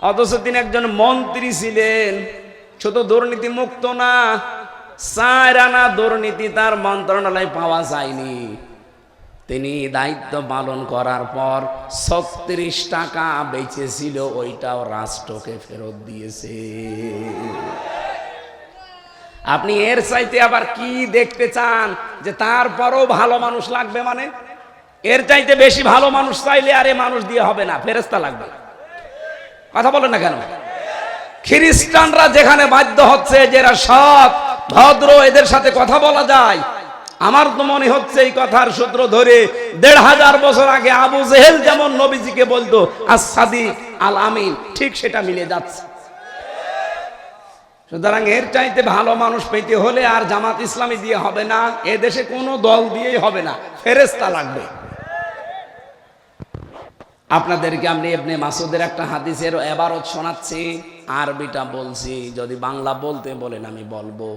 অথচ তিনি একজন মন্ত্রী ছিলেন। শুধু দুর্নীতি মুক্ত না, 4 আনা দুর্নীতি তার মন্ত্রণালয় পাওয়া যায়নি। তিনি দায়িত্ব পালন করার পর 36 টাকা বেঁচেছিল, ওইটাও রাষ্ট্রকে ফেরত দিয়েছে। আপনি এর চাইতে আবার কি দেখতে চান? যে তারপরও ভালো মানুষ লাগবে, মানে এর চাইতে বেশি ভালো মানুষ চাইলে আরে মানুষ দিয়ে হবে না, ফেরেশতা লাগবে। কথা বলেন না কেন? খ্রিস্টানরা যেখানে বাধ্য হচ্ছে যে এরা সৎ, ভদ্র, এদের সাথে কথা বলা যায়, আমার তো মনে হচ্ছে এই কথার সূত্র ধরে 1500 বছর আগে আবু জেহেল যেমন নবীজিকে বলতো আস-সাদিক আল আমিন, ঠিক সেটা মিলে যাচ্ছে। সুতরাং এর চাইতে ভালো মানুষ পেতে হলে আর জামাত ইসলামী দিয়ে হবে না, এ দেশে কোনো দল দিয়েই হবে না, ফেরেশতা লাগবে। আপনাদেরকে আমি ইবনে মাসউদের একটা হাদিসের ইবারত শোনাচ্ছি, আরবিটা বলছি, যদি বাংলা বলতে বলেন আমি বলবো।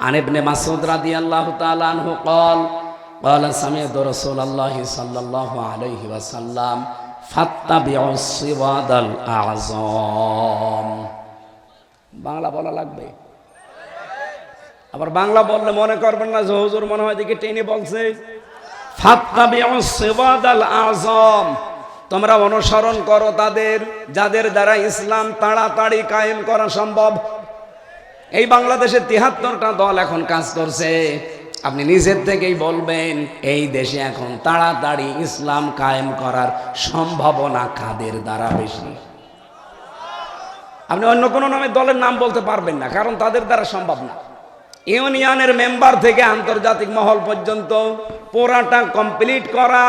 عن ابن مسعود رضي الله تعالى عنه قال قال سمعت رسول الله صلى الله عليه وسلم فاتبعوا الصراط الأعظم। বাংলা বলা লাগবে। আবার বাংলা বললে মনে করবেন না যে হুজুর মনে হয় দেখে টেনে বলছে। ফাত্তাবিউস সিরাতাল আযম, তোমরা অনুসরণ করো তাদের যাদের দ্বারা ইসলাম তাড়াতাড়ি কায়েম করা সম্ভব। এই বাংলাদেশে 73টা দল এখন কাজ করছে। আপনি নিজের থেকেই বলবেন এই দেশে এখন তাড়াতাড়ি ইসলাম কায়েম করার সম্ভাবনা কাদের দ্বারা বেশি? আপনি অন্য কোনো নামে দলের নাম বলতে পারবেন না, কারণ তাদের দ্বারা সম্ভব না। ইউনিয়নের মেম্বার থেকে আন্তর্জাতিক মহল পর্যন্ত পুরাটা কমপ্লিট করা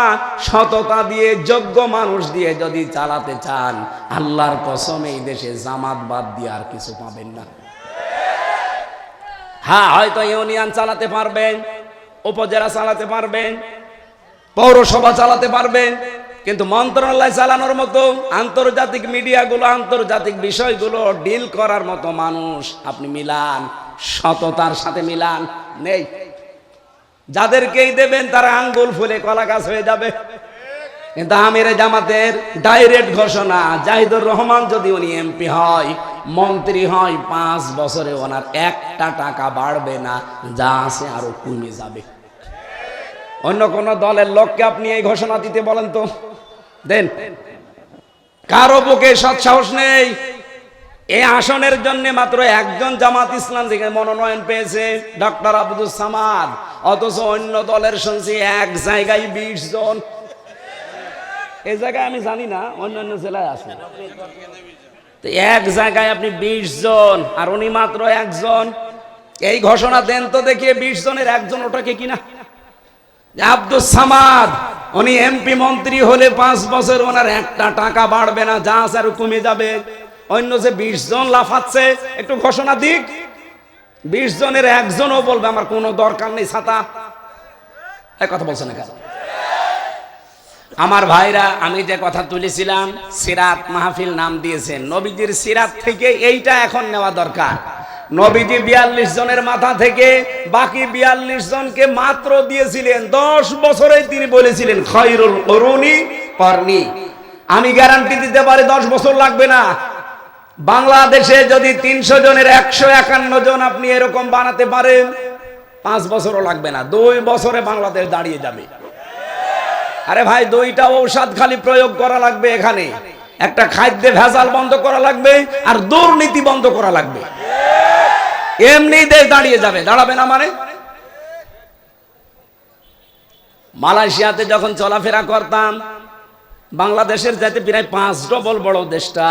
সততা দিয়ে, যোগ্য মানুষ দিয়ে যদি চালাতে চান, আল্লাহর কসম এই দেশে জামাত বাদ দিয়ে আর কিছু পাবেন না। হ্যাঁ, হয়তো ইউনিয়ন চালাতে পারবেন, উপজেলা চালাতে পারবেন, পৌরসভা চালাতে পারবেন, কিন্তু মন্ত্রণালয় চালানোর মতো, আন্তর্জাতিক মিডিয়াগুলো, আন্তর্জাতিক বিষয়গুলো ডিল করার মতো মানুষ আপনি মিলান, সততার সাথে মিলান, নেই। যাদেরকেই দেবেন তারা আঙ্গুল ফুলে কলা গাছ হয়ে যাবে। কিন্তু আমিরে জামাতের ডাইরেক্ট ঘোষণা, জাহিদুর রহমান যদি উনি এমপি হয়, মন্ত্রী হয়, 5 বছরে ওনার একটা টাকা বাড়বে না, যা আছে আরো কমে যাবে। অন্য কোন দলের লোককে আপনি এই ঘোষণা দিতে বলেন তো, দেন? কারো বুকে সৎসাহস নেই। এই আসনের জন্য মাত্র একজন জামাত ইসলাম থেকে মনোনয়ন পেয়েছে, ডক্টর আব্দুল সামাদ, অথচ অন্য দলের শুনছি এক জায়গায় 20 জন। এই জায়গায় আমি জানি না, অন্যান্য জেলায় আছে। তো এক জায়গায় আপনি 20 জন, আর উনি মাত্র একজন। এই ঘোষণা দেন তো দেখিয়ে 20 জনের একজন ওটাকে কিনা। আব্দুল সামাদ উনি এমপি মন্ত্রী হলে 5 বছর ওনার একটা টাকা বাড়বে না, যা আছে আরো কমে যাবে। অন্য যে 20 জন লাফাচ্ছে, একটু ঘোষণা দিক। 20 জনের একজনও বলবে আমার কোনো দরকার নেই ছাতা। এই কথা বলছে না কেন? আমার ভাইরা, আমি যে কথা তুলেছিলাম, সিরাত মাহফিল নাম দিয়েছেন, নবীজির সিরাত থেকে এইটা এখন নেওয়া দরকার। নবীজি 42 জনের মাথা থেকে বাকি 42 জনকে মাত্র দিয়েছিলেন 10 বছরে। তিনি বলেছিলেন খায়রুল কুরুনি করনি। আমি গ্যারান্টি দিতে পারি 10 বছর লাগবে না। বাংলাদেশে যদি 300 জনের 151 জন আপনি এরকম বানাতে পারেন, 5 বছরও লাগবে না, 2 বছরে বাংলাদেশ দাঁড়িয়ে যাবে। আরে ভাই, 2টা ঔষধ খালি প্রয়োগ করা লাগবে এখানে। একটা খাদ্যে ভেজাল বন্ধ করা লাগবে, আর দুর্নীতি বন্ধ করা লাগবে। এমনি দেশ দাঁড়িয়ে যাবে। দাঁড়াবে না মানে? মালয়েশিয়াতে যখন চলাফেরা করতাম, বাংলাদেশের যাতে প্রায় 5 ডবল বড় দেশটা,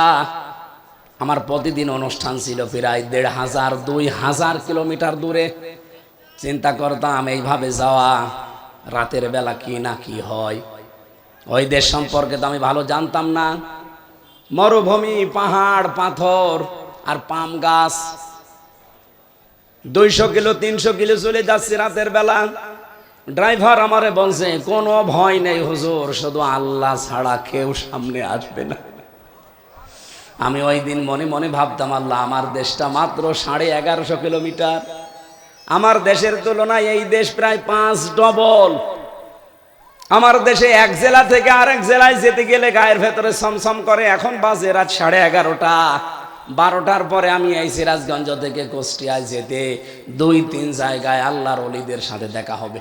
আমার প্রতিদিন অনুষ্ঠান ছিল প্রায় 1500-2000 কিলোমিটার দূরে। চিন্তা করতাম এইভাবে যাওয়া, রাতের বেলা কি না কি হয়। ওই দেশ সম্পর্কে তো আমি ভালো জানতাম না। মরুভূমি, পাহাড়, পাথর আর পাম গাছ। 200 কিলো 300 কিলো চলে যাচ্ছে রাতের বেলা। ড্রাইভার আমারে বলছে কোনো ভয় নেই হুজুর, শুধু আল্লাহ ছাড়া কেউ সামনে আসবে না। আমি ওই দিন মনে মনে ভাবতাম, আল্লাহ, আমার দেশটা মাত্র 1150 কিলোমিটার। আমার দেশের তুলনায় এই দেশ প্রায় 5 ডবল। আমার দেশে এক জেলা থেকে আরেক জেলায় যেতে গেলে গায়ের ভেতরে ছমছম করে। এখন বাজে রাত 11:30। 12টার পরে আমি এই সিরাজগঞ্জ থেকে কুষ্টিয়ায় যেতে 2-3 জায়গায় আল্লাহর ওলিদের সাথে দেখা হবে।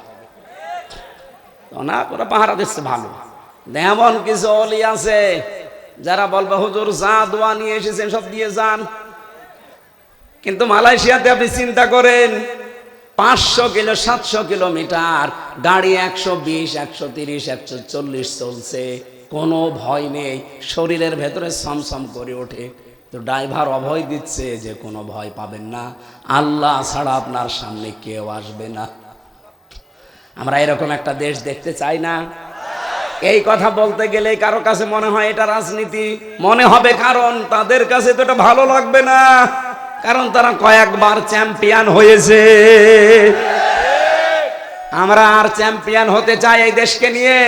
না, ওরা পাহারা দিচ্ছে ভালো। এমন কিছু ওলি আছে যারা বলবে হুজুর যা দোয়া নিয়ে এসেছেন সব দিয়ে যান। কিন্তু মালয়েশিয়াতে আপনি চিন্তা করেন, 500 কিলো 700 কিলোমিটার, গাড়ি 120, 130, 140 চলছে, কোনো ভয় নেই, শরীরের ভেতরে ছমছম করে ওঠে। তো ড্রাইভার অভয় দিচ্ছে যে কোনো ভয় পাবেন না, আল্লাহ ছাড়া আপনার সামনে কেউ আসবে না। আমরা এরকম একটা দেশ দেখতে চাই না? এই কথা বলতে গেলে কারো কাছে মনে হয় এটা রাজনীতি মনে হবে, কারণ তাদের কাছে তো এটা ভালো লাগবে না, কারণ তারা কয়েকবার চ্যাম্পিয়ন হয়েছে। আমরা আর চ্যাম্পিয়ন হতে চাই এই দেশকে নিয়ে?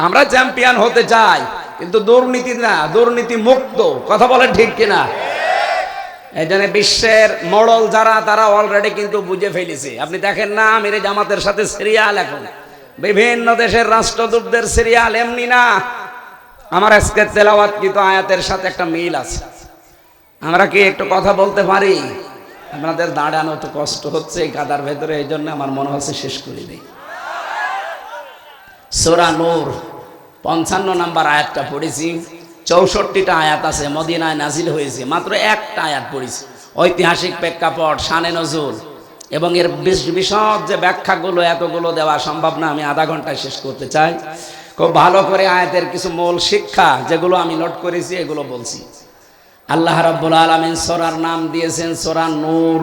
আমরা চ্যাম্পিয়ন হতে চাই, কিন্তু দুর্নীতি না, দুর্নীতি মুক্ত। কথা বলেন ঠিক কিনা? এই জন্য বিশ্বের মডেল যারা, তারা অলরেডি কিন্তু বুঝে ফেলেছে। আপনি দেখেন না, আমিরে জামাতের সাথে সিরিয়াল, এখন বিভিন্ন দেশের রাষ্ট্রদূতদের সিরিয়াল এমনি না। আমার আজকে তেলাওয়াতকৃত আয়াতের সাথে একটা মিল আছে। আমরা কি একটু কথা বলতে পারি? আপনাদের দাঁড়ানো তো কষ্ট হচ্ছে এই কাদার ভেতরে, এই জন্য আমার মনে হচ্ছে শেষ করে দিই। সূরা নূর 55 নম্বর আয়াতটা পড়েছি। 64টা আয়াত আছে, মদিনায় নাজিল হয়েছে, মাত্র একটা আয়াত পড়েছি। ঐতিহাসিক প্রেক্ষাপট, শানে নজুল, এবং এর বিশদ যে ব্যাখ্যাগুলো এতগুলো দেওয়া সম্ভব না, আমি আধা ঘন্টায় শেষ করতে চাই। খুব ভালো করে আয়াতের কিছু মূল শিক্ষা যেগুলো আমি নোট করেছি এগুলো বলছি। আল্লাহ রাব্বুল আলামিন সূরার নাম দিয়েছেন সূরা নূর।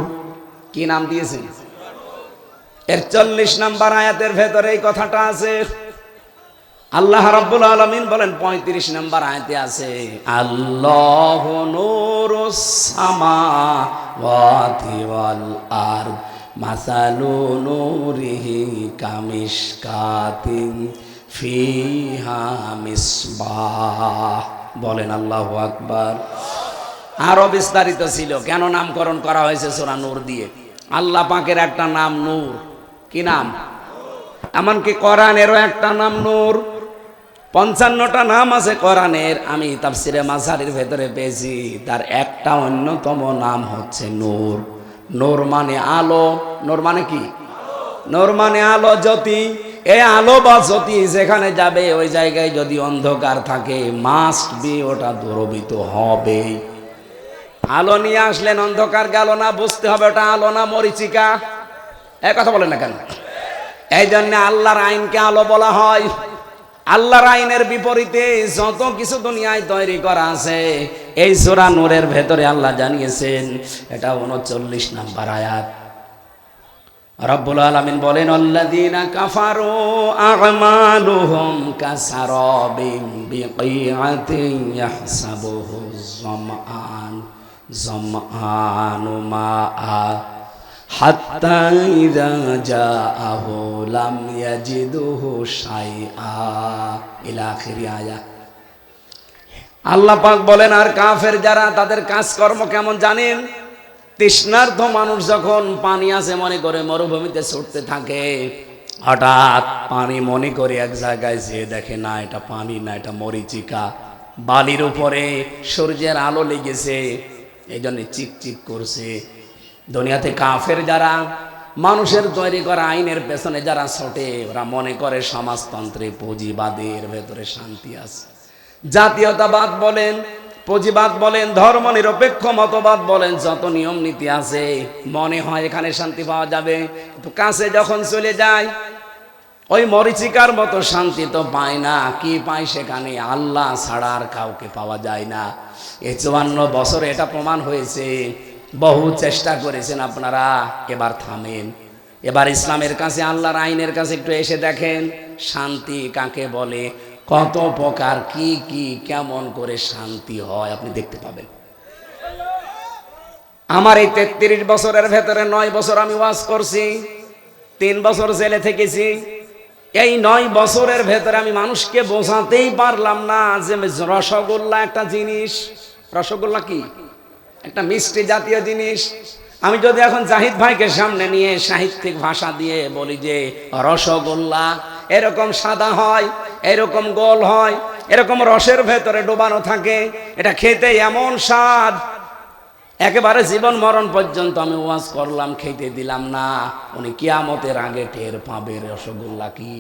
কি নাম দিয়েছেন? এর 40 নম্বর আয়াতের ভেতরে এই কথাটা আছে। আল্লাহ রাব্বুল আলামিন বলেন 35 নম্বর আয়াতে আছে, আল্লাহু নূরুস সামাওয়াতি ওয়াল আরদ মাসালু নূরিহি কামিশকাতিন ফিহা মিসবাহ। বলেন আল্লাহু আকবার। আরো বিস্তারিত ছিল কেন নামকরণ করা হয়েছে সূরা নূর দিয়ে। আল্লাহ পাকের একটা নাম নূর। কি নাম? এমনকি কোরআনেরও একটা নাম নূর। 55টা নাম আছে কোরআনের, আমি তাফসিরে মাঝারির ভেতরে পেয়েছি, তার একটা অন্যতম নাম হচ্ছে নূর। নূর মানে আলো। নূর মানে কি? নূর মানে আলো, জ্যোতি। এই আলো বা জ্যোতি যেখানে যাবে ওই জায়গায় যদি অন্ধকার থাকে মাস্ট বি ওটা দূরভীত হবে। আলো নিয়ে আসলেন অন্ধকার গেল না, বুঝতে হবে ওটা আলো না মরিচিকা। এই কথা বলেন না কেন? এই জন্য আল্লাহর আইনকে আলো বলা হয়। আল্লাহর আইনের বিপরীতে যত কিছু দুনিয়ায় তৈরি করা আছে এই সূরা নূরের ভেতরে আল্লাহ জানিয়েছেন। এটা 39 নম্বর আয়াত। রব্বুল আলামিন বলেন, আল্লাযীনা কাফারু আ'মালুহুম কাসারাবিন বিকিআতিন ইয়াহসাবুহু যামআনু মাআ হাত্তা ইযা জাআহু লাম ইয়াজিদুহু শাইআ ইলা আখিরি আয়াত। আল্লাহ পাক বলেন, আর কাফের যারা তাদের কাজকর্ম কেমন জানেন? তৃষ্ণার্ত মানুষ যখন পানি আছে মনে করে মরুভূমিতে ছুটতে থাকে, হঠাৎ পানি মনে করে এক জায়গায় যেয়ে দেখে না এটা পানি না, এটা মরিচিকা। বালির উপরে সূর্যের আলো লেগেছে, এই জন্য চিকচিক করছে। দুনিয়াতে কাফের যারা মানুষের তৈরি করা আইনের পেছনে যারা ছোটে, ওরা মনে করে সমাজতন্ত্রে পুঁজিবাদের ভেতরে শান্তি আছে। জাতীয়তাবাদ বলেন, পুঁজিবাদ বলেন, ধর্ম নিরপেক্ষ মতবাদ বলেন, যত নিয়ম নীতি আছে মনে হয় এখানে শান্তি পাওয়া যাবে। তো কাছে যখন চলে যায় ওই মরিচিকার মতো শান্তি তো পায় না। কি পায় সেখানে? আল্লাহ ছাড়া আর কাউকে পাওয়া যায় না। এই 54 বছরে এটা প্রমাণ হয়েছে। বহু চেষ্টা করেছেন আপনারা, এবার থামেন। এবার ইসলামের কাছে আল্লাহর আইনের কাছে একটু এসে দেখেন শান্তি কাকে বলে, কত প্রকার, কি কি কেমন করে শান্তি হয় আপনি দেখতে পাবেন। আমার এই 33 বছরের ভেতরে 9 বছর আমি ওয়াজ করছি, 3 বছর জেলে থেকেছি। এই 9 বছরের ভেতরে আমি মানুষকে বোঝাতেই পারলাম না যে রসগোল্লা একটা জিনিস। রসগোল্লা কি? একটা মিষ্টি জাতীয় জিনিস। আমি যদি এখন জাহিদ ভাইকে সামনে নিয়ে সাহিত্যিক ভাষা দিয়ে বলি যে রসগোল্লা এরকম সাদা হয়, এরকম গোল হয়, এরকম রসের ভেতরে ডোবানো থাকে, এটা খেতে এমন স্বাদ, একেবারে জীবন মরণ পর্যন্ত আমি ওয়াজ করলাম, খেতে দিলাম না। উনি কিয়ামতের আগে টের পাবে রসগোল্লা কি।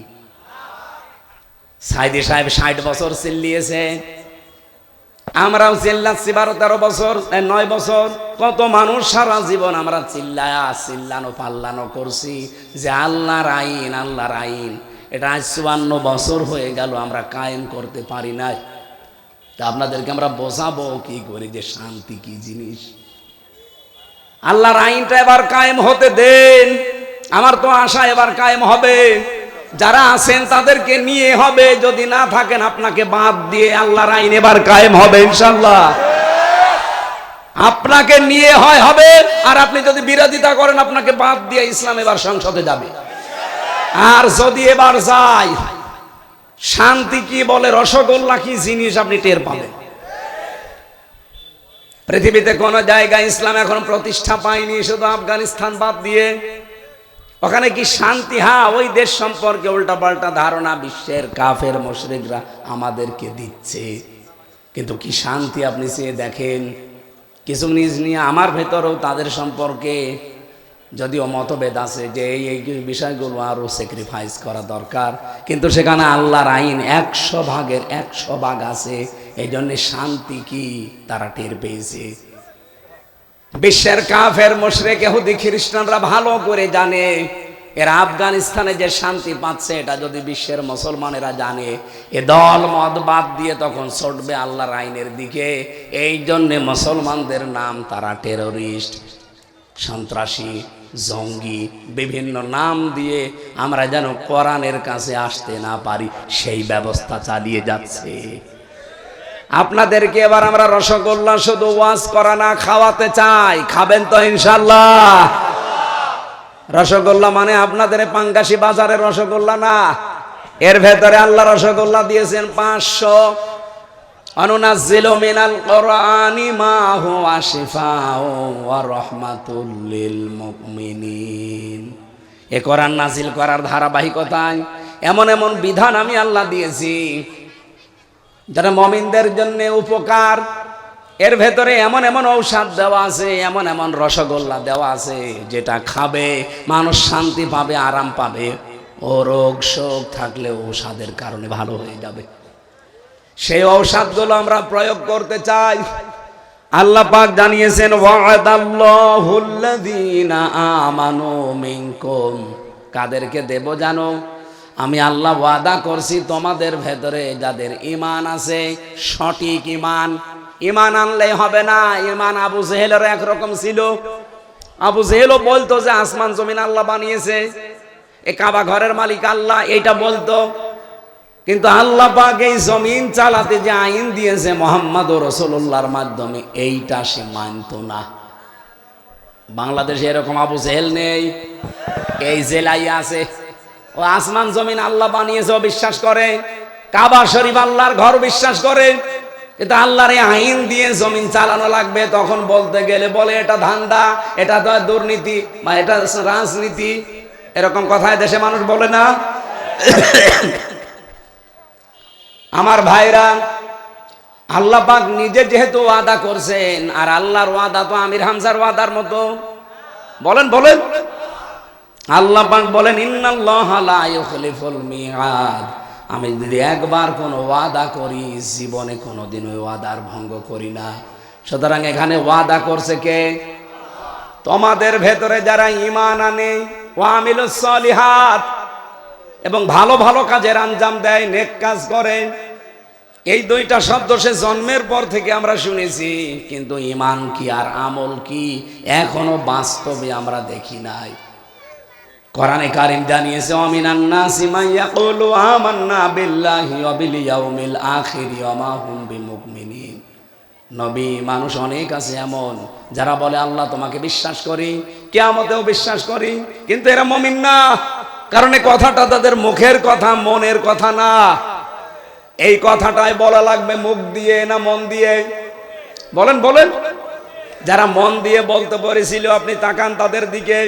সাইদি সাহেব 60 বছর চিল্লিয়েছে, আমরাও চিল্লাচ্ছি 12-13 বছর, 9 বছর। কত মানুষ সারা জীবন আমরা চিল্লানো পাল্লানো করছি যে আল্লাহর আইন, আল্লাহর আইন। এটা আজ 54 বছর হয়ে গেল আমরা কায়েম করতে পারি নাই। তা আপনাদেরকে আমরা বোঝাবো কি করে যে শান্তি কি জিনিস। আল্লাহর আইনটা এবার কায়েম হতে দেন। আমার তো আশা এবার কায়েম হবে। যারা আছেন তাদেরকে নিয়ে হবে, যদি না থাকেন আপনাকে বাদ দিয়ে আল্লাহর আইন এবার কায়েম হবে ইনশাআল্লাহ। আপনাকে নিয়ে হবে, আর আপনি যদি বিরোধিতা করেন আপনাকে বাদ দিয়ে ইসলাম এবার সংসদে যাবে। আর যদি এবার যায়, শান্তি কি বলে, রসগোল্লা কি জিনিস আপনি টের পাবেন। পৃথিবীতে কোন জায়গায় ইসলাম এখন প্রতিষ্ঠা পায়নি, শুধু আফগানিস্তান বাদ দিয়ে। ওখানে কি শান্তি? হ্যাঁ, ওই দেশ সম্পর্কে উল্টাপাল্টা ধারণা বিশ্বের কাফের মুশরিকরা আমাদেরকে দিচ্ছে, কিন্তু কি শান্তি আপনি চেয়ে দেখেন। কিছু নিজ নিয়ে আমার ভেতরেও তাদের সম্পর্কে যদিও মতভেদ আছে যে এই বিষয়গুলো আরো স্যাক্রিফাইস করা দরকার, কিন্তু সেখানে আল্লাহর আইন 100 ভাগের 100 ভাগ আছে। এই জন্য শান্তি কি তারা টের পেয়েছে। বিশ্বের কাফের মুশরিক ইহুদি খ্রিস্টানরা ভালো করে জানে এরা আফগানিস্তানে যে শান্তি পাচ্ছে এটা যদি বিশ্বের মুসলমানেরা জানে এ দল মত বাদ দিয়ে তখন ছুটবে আল্লাহর আইনের দিকে। এই জন্যে মুসলমানদের নাম তারা টেররিস্ট, সন্ত্রাসী, জঙ্গি বিভিন্ন নাম দিয়ে আমরা যেন কোরআনের কাছে আসতে না পারি সেই ব্যবস্থা চালিয়ে যাচ্ছে। আপনাদেরকে এবার আমরা রসগোল্লা শুধু ওয়াজ করা না খাওয়াতে চাই, খাবেন তো ইনশাল্লাহ? রসগোল্লা মানে আপনাদের পাঙ্গাসি বাজারের রসগোল্লা না, এর ভেতরে আল্লাহ রসগোল্লা দিয়েছেন 500। অনুনাজ্জিলু মিনাল কোরআনি মা হুয়া শিফাউ ওয়া রাহমাতুল লিল মুমিনিন। এ কোরআন নাজিল করার ধারাবাহিকতায় এমন এমন বিধান আমি আল্লাহ দিয়েছি যারা মুমিনদের জন্য উপকার। এর ভেতরে এমন এমন ঔষধ দেওয়া আছে, এমন এমন রসগোল্লা দেওয়া আছে যেটা খাবে মানুষ শান্তি পাবে, আরাম পাবে। ও রোগ শোক থাকলে ঔষধের কারণে ভালো হয়ে যাবে। সেই ঔষধগুলো আমরা প্রয়োগ করতে চাই। আল্লাহ পাক জানিয়েছেন ওয়াদাল্লাহুল্লাযীনা আমানু মিনকুম, কাদেরকে দেব জানো? আমি আল্লাহ ওয়াদা করছি তোমাদের ভেতরে যাদের ঈমান আছে, সঠিক ঈমান। ঈমান আনলেই হবে না। ঈমান আবু জেহেলের একরকম ছিল। আবু জেহেলও বলতো যে আসমান জমিন আল্লাহ বানিয়েছে, এ কাবা ঘরের মালিক আল্লাহ, এইটা বলতো। কিন্তু আল্লাহ পাক এই জমিন চালাতে যে আইন দিয়েছে মুহাম্মদুর রাসূলুল্লাহর মাধ্যমে, এইটা সে মানতো না। বাংলাদেশে এরকম আবু জেহেল নেই, এই জেলায় আছে। ও আসমান জমিন আল্লাহ বানিয়েছে ও বিশ্বাস করে, কাবা শরীফ আল্লাহর ঘর বিশ্বাস করে, কিন্তু আল্লাহর এই আইন দিয়ে জমিন চালানো লাগবে। তখন বলতে গেলে বলে এটা ধান্দা, এটা তো দুর্নীতি বা এটা রাজনীতি, এরকম কথায় দেশে মানুষ বলে না। আমার ভাইরা, আল্লাহ পাক নিজে যেহেতু ওয়াদা করছেন, আর আল্লাহর ওয়াদা তো আমির হামজার ওয়াদার মতো। বলেন বলেন, আল্লাহ পাক বলেন ইন্নাল্লাহা লা ইউখলিফুল মিআদ, আমি যদি একবার কোনো ওয়াদা করি জীবনে কোনোদিন ওই ওয়াদার ভঙ্গ করি না। সুতরাং এখানে ওয়াদা করছে কে? তোমাদের ভেতরে যারা ঈমান আনে ওয়া আমিলুস সলিহাত এবং ভালো ভালো কাজের আঞ্জাম দেয়, নেক কাজ করে। এই দুইটা শব্দ সে জন্মের পর থেকে আমরা শুনেছি, কিন্তু ঈমান কি আর আমল কি এখনো বাস্তবে আমরা দেখি নাই। কোরআনে কারীম জানিয়েছে ওয়ামিনান নাসি মান ইয়াকুলু আমান্না বিল্লাহি ওয়া বিল ইয়াউমিল আখির ওয়া মা হুম বিমুমিনিন। নবী, মানুষ অনেক আছে এমন যারা বলে আল্লাহ তোমাকে বিশ্বাস করি, কিয়ামতেও বিশ্বাস করি, কিন্তু এরা মুমিন না। কারণ এই কথাটা তাদের মুখের কথা, মনের কথা না। এই কথাটাই বলা লাগবে মুখ দিয়ে না মন দিয়ে? বলেন বলেন। যারা মন দিয়ে বলতে পেরেছিল আপনি তাকান তাদের দিকে,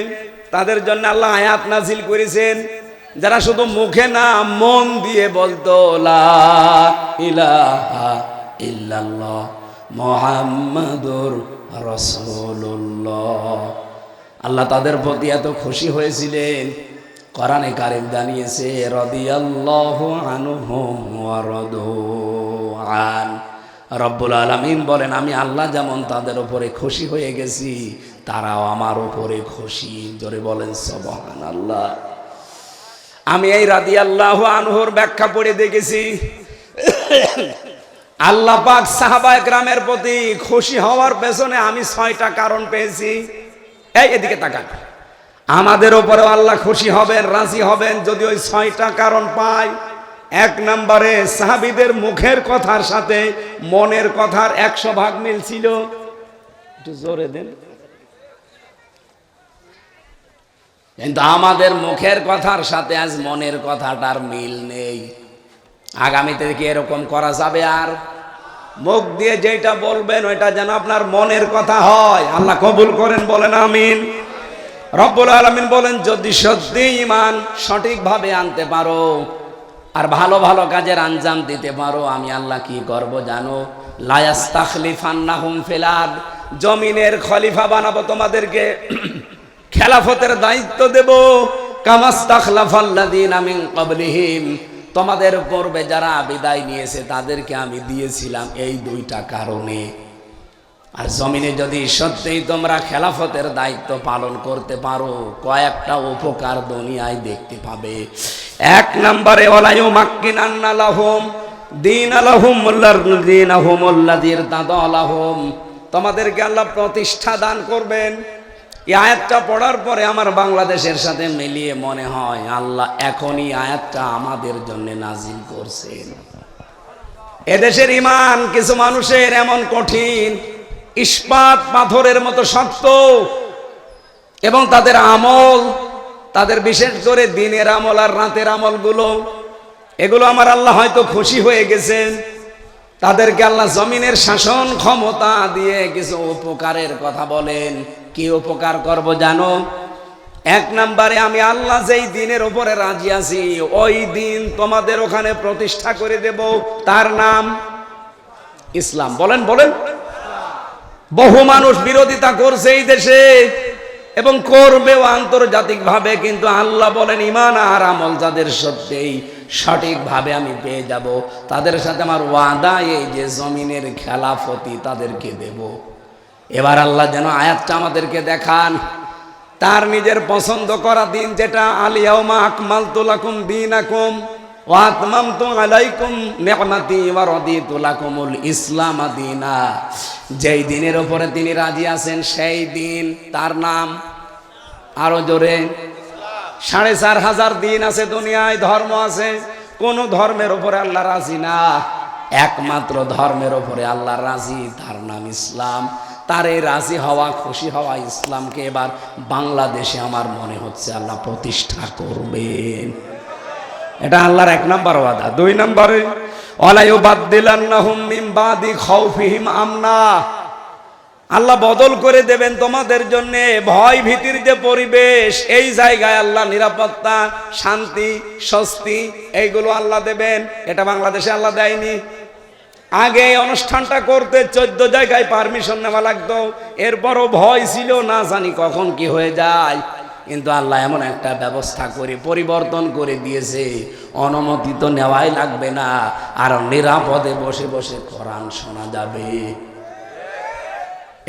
তাদের জন্য আল্লাহ আয়াত নাজিল করেছেন। যারা শুধু মুখে না মন দিয়ে বলতো লা ইলাহা ইল্লাল্লাহ মুহাম্মাদুর রাসূলুল্লাহ, আল্লাহ তাদের প্রতি এত খুশি হয়েছিলেন। কোরআনে কারীম জানিয়েছে রাদিয়াল্লাহু আনহুম ওয়া রাদু আন। রব্বুল আলামিন বলেন আমি আল্লাহ যেমন তাদের উপরে খুশি হয়ে গেছি, তারাও আমার উপরে খুশি। জোরে বলেন সুবহানাল্লাহ। আমি এই রাদিয়াল্লাহু আনহুর ব্যাখ্যা পড়ে দেখেছি, আল্লাহ পাক সাহাবায়ে কেরামের প্রতি খুশি হওয়ার পেছনে আমি 6টা কারণ পেয়েছি। এই এদিকে তাকান। আমাদের উপরে আল্লাহ খুশি হবেন, রাজি হবেন যদি ওই 6টা কারণ পাই। 1 নম্বরে সাহাবীদের মুখের কথার সাথে মনের কথার 100 ভাগ মিল ছিল। একটু জোরে দেন। কিন্তু আমাদের মুখের কথার সাথে আজ মনের কথাটার মিল নেই। আগামীতে কি এরকম করা যাবে? আর মুখ দিয়ে যেটা বলবেন ওইটা যেন আপনার মনের কথা হয়। আল্লাহ কবুল করেন, বলেন আমিন। রব্বুল আলামিন বলেন যদি সত্যি ঈমান সঠিকভাবে আনতে পারো আর ভালো ভালো কাজের আঞ্জাম দিতে পারো, আমি আল্লাহ কি করব জানো? লা ইস্তাখলিফান্নাহুম ফিল আরদ, জমিনের খলিফা বানাবো তোমাদেরকে, খেলাফতের দায়িত্ব দেব। কামাস্তাখলাফাল্লাযীনা মিন ক্বাবলিহিম, তোমাদের পূর্বে যারা বিদায় নিয়েছে তাদেরকে আমি দিয়েছিলাম এই 2টা কারণে। আর জমিনে যদি সত্যিই তোমরা খেলাফতের দায়িত্ব পালন করতে পারো, কয়েকটা উপকার দুনিয়ায় দেখতে পাবে। এক নম্বরে ওয়ালায়ু মাক্কিনান্না লাহুম দীনালাহুম দীনাহুম আল্লাযী ইরতাদা লাহুম, তোমাদেরকে আল্লাহ প্রতিষ্ঠা দান করবেন। এই আয়াতটা পড়ার পরে আমার বাংলাদেশের সাথে মিলিয়ে মনে হয় আল্লাহ এখনই আয়াতটা আমাদের জন্য নাজিল করছেন। এদেশের ঈমান কিছু মানুষের এমন কঠিন, ইস্পাত পাথরের মতো শক্ত, এবং তাদের আমল, তাদের বিশেষ করে দিনের আমল আর রাতের আমলগুলো, এগুলো আমার আল্লাহ হয়তো খুশি হয়ে গেছেন। তাদেরকে আল্লাহ জমিনের শাসন ক্ষমতা দিয়ে কিছু উপকারের কথা বলেন। কি উপকার করব জানো? এক নম্বরে, আমি আল্লাহ যেই দিনের উপরে রাজি আছি ওই দিন তোমাদের ওখানে প্রতিষ্ঠা করে দেব, তার নাম ইসলাম। বলেন বলেন। বহু মানুষ বিরোধিতা করছে এই দেশে এবং করবেও আন্তর্জাতিকভাবে, কিন্তু আল্লাহ বলেন ঈমান আর আমল যাদের সত্যিই সঠিকভাবে আমি পেয়ে যাব, তাদের সাথে আমার ওয়াদা এই যে জমিনের খেলাফতি তাদেরকে দেব। এবার আল্লাহ যেন আয়াতটা আমাদেরকে দেখান তার নিজের পছন্দ করা দিন, যেটা আল-ইয়াউমা আকমালতু লাকুম দীনাকুম ওয়া আতমামতু আলাইকুম নি'মাতি ওয়া রাদিতু লাকুমুল ইসলাম দীনা। যেই দিনের উপরে তিনি রাজি আছেন সেই দিন, তার নাম আরো জোরে ৪৫০০ দিন আছে দুনিয়ায়, ধর্ম আছে, কোন ধর্মের উপরে আল্লাহ রাজি না, একমাত্র ধর্মের উপরে আল্লাহ রাজি, তার নাম ইসলাম। তার এই রাজি হওয়া, খুশি হওয়া ইসলামকে এবার বাংলাদেশে আমার মনে হচ্ছে আল্লাহ প্রতিষ্ঠা করবেন। এটা আল্লাহর এক নম্বর ওয়াদা। দুই নম্বরে, ওয়ালা ইউবাদদিলান্নাহুম মিন বাদি খাউফিহিম আমনা, আল্লাহ বদল করে দেবেন তোমাদের জন্য ভয় ভীতির যে পরিবেশ, এই জায়গায় আল্লাহ নিরাপত্তা, শান্তি, স্বস্তি এইগুলো আল্লাহ দেবেন। এটা বাংলাদেশে আল্লাহ দেয়নি। আগে এই অনুষ্ঠানটা করতে 14 জায়গায় পারমিশন নেওয়া লাগতো, এরপরও ভয় ছিল, না জানি কখন কি হয়ে যায়। কিন্তু আল্লাহ এমন একটা ব্যবস্থা করে পরিবর্তন করে দিয়েছে, অনুমতি তো নেওয়াই লাগবে না, আর নিরাপদে বসে বসে কোরআন শোনা যাবে।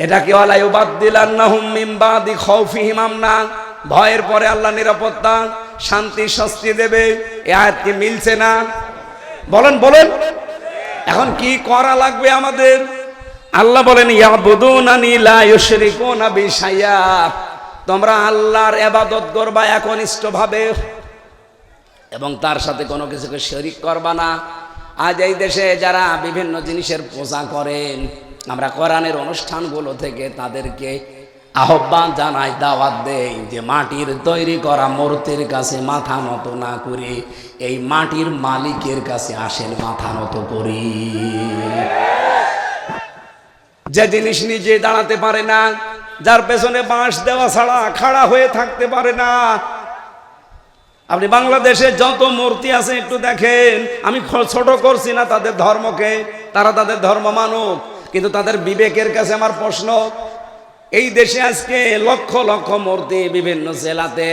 এটা কি ওয়ালা ইউবাদদিলান্নাহুম মিন বাদি খাউফিহিম আমনা, ভয়ের পরে আল্লাহ নিরাপত্তা, শান্তি, স্বস্তি দেবে। এই আয়াত কি মিলছে না? বলেন বলেন। এখন কি করা লাগবে আমাদের? আল্লাহ বলেন ইয়াবুদুনানি লা ইউশরিকুনা বি শাইআ, তোমরা আল্লাহর ইবাদত করবা একনিষ্ঠভাবে এবং তার সাথে কোনো কিছুকে শরীক করবা না। আজ এই দেশে যারা বিভিন্ন জিনিসের পূজা করেন, আমরা কোরআনের অনুষ্ঠানগুলো থেকে তাদেরকে আহ্বান জানাই, দাওয়াত দেই যে মাটির তৈরি করা মূর্তির কাছে মাথা নত না করে এই মাটির মালিকের কাছে আসেন, মাথা নত করি। যে জিনিস নিজে দাঁড়াতে পারে না, যার পেছনে বাঁশ দেওয়া ছাড়া খাড়া হয়ে থাকতে পারে না, আপনি বাংলাদেশে যত মূর্তি আছে একটু দেখেন। আমি ছোট করছি না তাদের ধর্মকে, তারা তাদের ধর্ম মানুক, কিন্তু তাদের বিবেকের কাছে আমার প্রশ্ন, এই দেশে আজকে লক্ষ লক্ষ মূর্তি বিভিন্ন জেলাতে,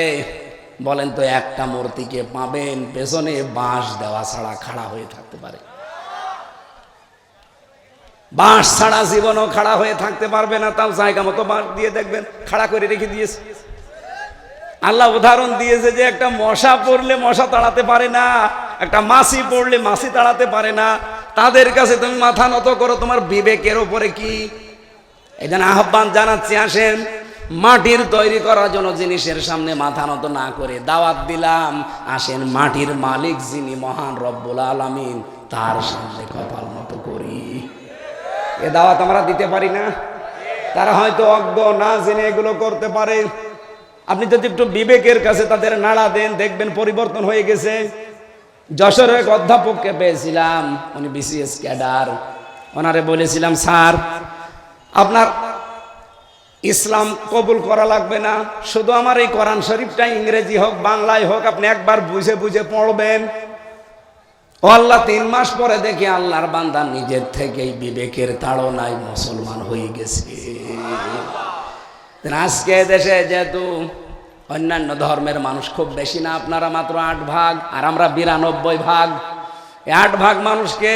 বলেন তো একটা মূর্তিকে পাবেন পেছনে বাঁশ দেওয়া ছাড়া খাড়া হয়ে থাকতে পারে? বাঁশ ছাড়া জীবনও খাড়া হয়ে থাকতে পারবে না। তাও জায়গা মতো বাঁশ দিয়ে দেখবেন খাড়া করে রেখে দিয়েছে। আল্লাহ উদাহরণ দিয়েছে যে একটা মশা পড়লে মশা তাড়াতে পারে না, একটা মাছি পড়লে মাছি তাড়াতে পারে না, তাদের কাছে তুমি মাথা নত করো, তোমার বিবেকের ওপরে কি? এই জন্য আহ্বান জানাচ্ছি, আসেন মাটির তৈরি করার জন্য জিনিসের সামনে মাথা নত না করে দাওয়াত দিলাম, আসেন মাটির মালিক যিনি মহান রব্বুল আলামিন, তার সামনে কপাল নত করি। এ দাওয়াত আমরা দিতে পারি না? তারা হয়তো অজ্ঞ, না জেনে এগুলো করতে পারে। আপনি যদি একটু বিবেকের কাছে তাদের নাড়া দেন, দেখবেন পরিবর্তন হয়ে গেছে। যশোরের এক অধ্যাপককে পেয়েছিলাম, উনি বিসিএস ক্যাডার। ওনারে বলেছিলাম, স্যার আপনার ইসলাম কবুল করা লাগবে না, শুধু আমার এই কোরআন শরীফটা ইংরেজি হোক বাংলায় হোক আপনি একবার বুঝে বুঝে পড়বেন। ও আল্লাহ, 3 মাস পরে দেখি আল্লাহর বান্দা নিজের থেকেই বিবেকের তাড়নায় মুসলমান হয়ে গেছে। আজকে দেশে যেহেতু অন্যান্য ধর্মের মানুষ খুব বেশি না, আপনারা মাত্র 8 ভাগ আর আমরা 92 ভাগ, 8 ভাগ মানুষকে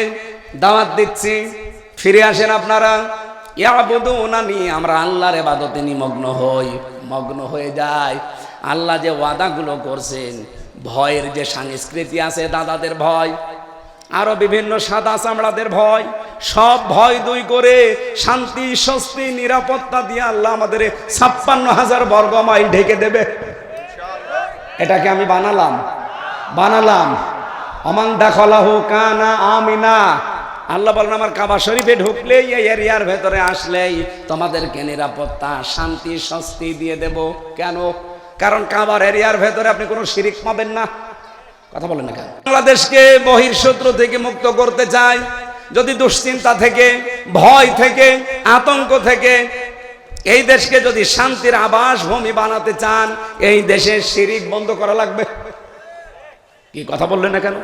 দাওয়াত দিচ্ছি, ফিরে আসেন আপনারা ইয়াবুদুনানি, আমরা আল্লাহর ইবাদতে নিমগ্ন হই, মগ্ন হয়ে যাই। আল্লাহ যে ওয়াদাগুলো করছেন, ভয়ের যে সংস্কৃতি আছে, দাদাদের ভয়, আরো বিভিন্ন সাদা চামড়াদের ভয়, সব ভয় দুই করে শান্তি স্বস্তি নিরাপত্তা দিয়ে আল্লাহ আমাদের 56,000 বর্গ মাইল ঢেকে দেবে। এটাকে আমি বানালাম। অমান দাখলাহু কানা আমিনা। আল্লাহ বলেন আমার কাবা শরীফে ঢুকলেই, এই এরিয়ার ভেতরে আসলেই তোমাদেরকে নিরাপত্তা শান্তি স্বস্তি দিয়ে দেব। কেন? কারণ কাবার এরিয়ার ভেতরে আপনি কোনো শিরিক পাবেন না। কথা বলেন না কেন? বাংলাদেশকে বহির্শত্রু থেকে মুক্ত করতে চাই, যদি দুশ্চিন্তা থেকে, ভয় থেকে, আতঙ্ক থেকে এই দেশকে যদি শান্তির আবাস ভূমি বানাতে চান, এই দেশের শিরিক বন্ধ করা লাগবে। কি কথা বললেন না কেন?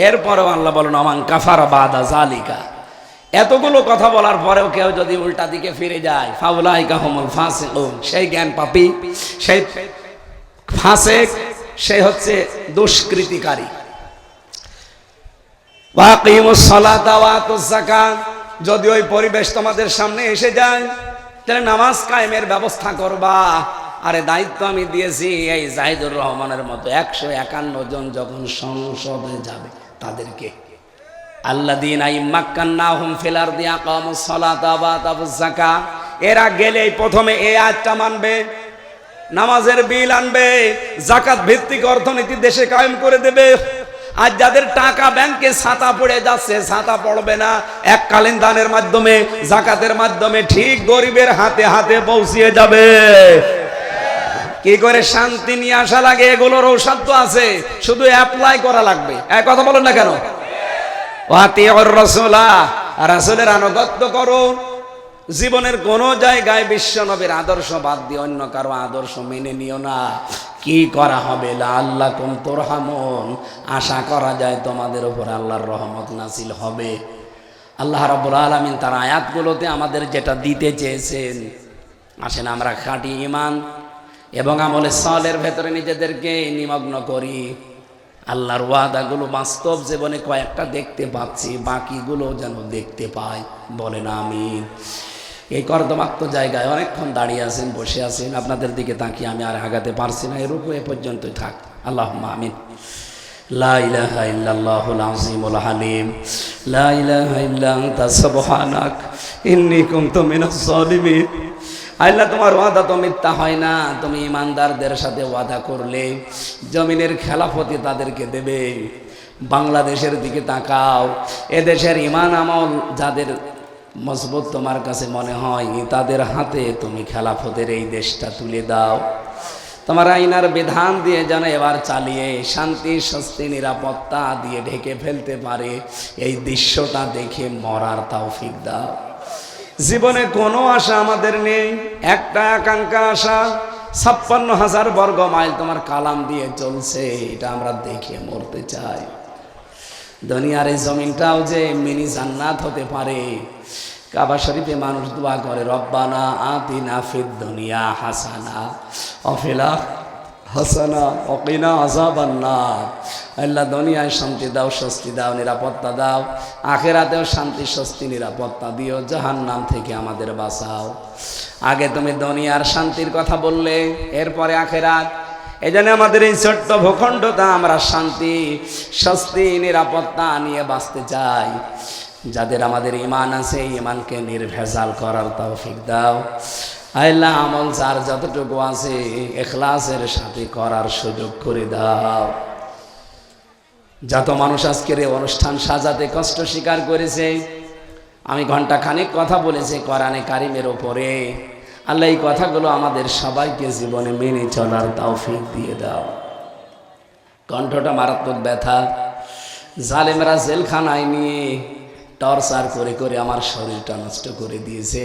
এরপরেও আল্লাহ বলেন আমান কাফারা বাদা জালিকা। এতগুলো কথা বলার পরেও কেউ যদি উল্টা দিকে ফিরে যায়, ফাউলাইকা হুমুল ফাসিকুন, সেই জ্ঞান পাপী, সেই ফাসিক, সে হচ্ছে দুষ্কৃতিকারী। ওয়াকিমুস সালাতা ওয়া আতুজ যাকাত, যদি ওই পরিবেশ তোমাদের সামনে এসে যায়, তাহলে নামাজ কায়েমের ব্যবস্থা করবা। আরে দায়িত্ব আমি দিয়েছি এই জাহিদুর রহমানের মতো 151 জন যখন সংসদে যাবে তাদেরকে, আল্লাযীনা ইম্মাক্কান্নাহুম ফিল আরদি আকামুস সালাতা ওয়া আতাবুজ যাকাত, এরা গেলেই প্রথমে এই আয়াতটা মানবে, নামাজের বিল আনবে, যাকাত ভিত্তিক অর্থনীতি দেশে কায়েম করে দেবে। আর যাদের টাকা ব্যাংকে ছাতা পড়ে যাচ্ছে, ছাতা পড়বে না, এককালীন দানের মাধ্যমে, যাকাতের মাধ্যমে ঠিক গরিবের হাতে হাতে পৌঁছিয়ে যাবে। কি করে শান্তি নিয়ে আসা লাগে, এগুলোর ঔষধ তো আছে, শুধু অ্যাপ্লাই করা লাগবে। এক কথা বলেন না কেন? ওয়াতিউর রাসূলা, রাসূলের আনুগত্য করো। জীবনের কোন জায়গায় বিশ্ব নবীর আদর্শ বাদ দিয়ে অন্য কারো আদর্শ মেনে নিও না। কি করা হবে? লাআল্লাকুম তুরহামুন, আশা করা যায় তোমাদের উপর আল্লাহর রহমত নাযিল হবে। আল্লাহ রাব্বুল আলামিন তার আয়াতগুলোতে আমাদের যেটা দিতে চেয়েছেন, আসেন আমরা খাঁটি ঈমান এবং আমলে সালের ভেতরে নিজেদেরকে নিমগ্ন করি। আল্লাহর ওয়াদাগুলো বাস্তব জীবনে কয়েকটা দেখতে পাচ্ছি, বাকিগুলো যেন দেখতে পাই। বলেন আমিন। এই কর্দমাক্ত জায়গায় অনেকক্ষণ দাঁড়িয়ে আছেন, বসে আছেন, আপনাদের দিকে তাকিয়ে আমি আর আগাতে পারছি না, এরূপ এ পর্যন্তই থাক। আল্লাহুম্মা আমিন। লা ইলাহা ইল্লাল্লাহুল আযীমুল হালিম, লা ইলাহা ইল্লা আনতা সুবহানাক ইন্নী কুনতু মিনাজ জালিমিন। আল্লাহ তোমার ওয়াদা তো মিথ্যা হয় না, তুমি ইমানদারদের সাথে ওয়াদা করলে জমিনের খেলাফতি তাদেরকে দেবে। বাংলাদেশের দিকে তাকাও, এদেশের ইমান আমল যাদের মজবুত তোমার কাছে মনে হয়, তাদের হাতে তুমি খেলাফতের এই দেশটা তুলে দাও। তোমার আইনার বিধান দিয়ে যেন এবার চালিয়ে শান্তি স্বস্তি নিরাপত্তা দিয়ে ঢেকে ফেলতে পারে, এই দৃশ্যটা দেখে মরার তৌফিক দাও। জীবনে কোনো আশা আমাদের নেই, একটা আকাঙ্ক্ষা আশা, 56,000 বর্গ মাইল তোমার কালাম দিয়ে চলছে, এটা আমরা দেখে মরতে চাই। দুনিয়ার এই জমিনটাও যে মিনি জান্নাত হতে পারে। কাবা শরীফে মানুষ দোয়া করে, রব্বানা আতিনা ফিদ দুনিয়া হাসানা ওয়া ফিল হাসানা ওয়া কিনা আযাবান নার। আল্লাহ দুনিয়ায় শান্তি দাও, স্বস্তি দাও, নিরাপত্তা দাও, আখিরাতেও শান্তি স্বস্তি নিরাপত্তা দিও, জাহান্নাম থেকে আমাদের বাঁচাও। আগে তুমি দুনিয়ার শান্তির কথা বললে, এরপরে আখিরাত। এই জন্য আমাদের এই ছোট্ট ভূখণ্ডটা আমরা শান্তি স্বস্তি নিরাপত্তা নিয়ে বাঁচতে চাই। যাদের আমাদের ঈমান আছে, ঈমানকে নির্ভেজাল করার তৌফিক দাও। আল্লাহ আমল যার যতটুকু আছে ইখলাসের সাথে করার সুযোগ করে দাও। যত মানুষ আজকের এই অনুষ্ঠান সাজাতে কষ্ট স্বীকার করেছে, আমি ঘন্টা খানেক কথা বলেছি কোরআনে কারিমের ওপরে। আল্লাহ এই কথাগুলো আমাদের সবাইকে জীবনে মেনে চলার তৌফিক দিয়ে দাও। কণ্ঠটা মারাত্মক ব্যথা, জালেমরা জেলখানায় নিয়ে টর্চার করে করে আমার শরীরটা নষ্ট করে দিয়েছে,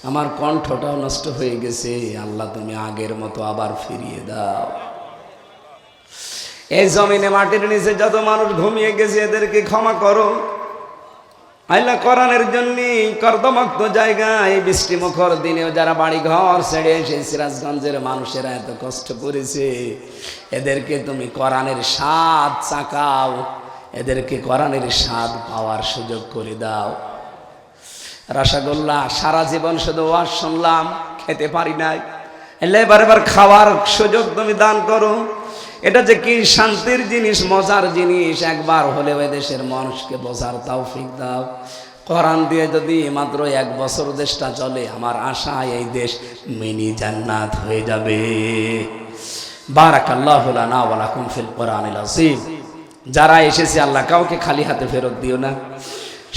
আমার কণ্ঠটাও নষ্ট হয়ে গেছে। আল্লাহ তুমি আগের মতো আবার ফিরিয়ে দাও। এই জমিনে মাটির নিচে যত মানুষ ঘুমিয়ে গেছে এদেরকে ক্ষমা করো। আল্লাহ কোরআনের জন্য কর্দমাক্ত জায়গায় বৃষ্টিমুখর দিনেও যারা বাড়ি ঘর ছেড়ে এসে সিরাজগঞ্জের মানুষেরা এত কষ্ট করেছে, এদেরকে তুমি কোরআনের স্বাদ চাকাও, এদেরকে কোরআনের স্বাদ পাওয়ার সুযোগ করে দাও। রসগোল্লা, সারা জীবন শুধু ওয়াজ শুনলাম, খেতে পারি নাই, এবার এবার খাওয়ার সুযোগ তুমি দান করো। এটা যে কি শান্তির জিনিস, মজার জিনিস, একবার হলে ওই দেশের মানুষকে বোঝার তৌফিক দাও। কোরআন দিয়ে যদি মাত্র 1 বছর দেশটা চলে, আমার আশা এই দেশ মিনি জান্নাত হয়ে যাবে। বারাকাল্লাহু লানা ওয়া লাকুম ফিল কোরআনিল আযীম। যারা এসেছে আল্লাহ কাউকে খালি হাতে ফেরত দিও না,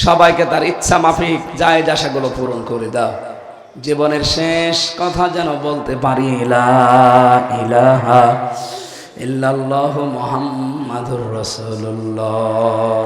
সবাইকে তার ইচ্ছা মাফিক জায়েজ আশাগুলো পূরণ করে দাও। জীবনের শেষ কথা যেন বলতে পারি লা ইলাহা ইল্লাল্লাহু মুহাম্মাদুর রাসূলুল্লাহ।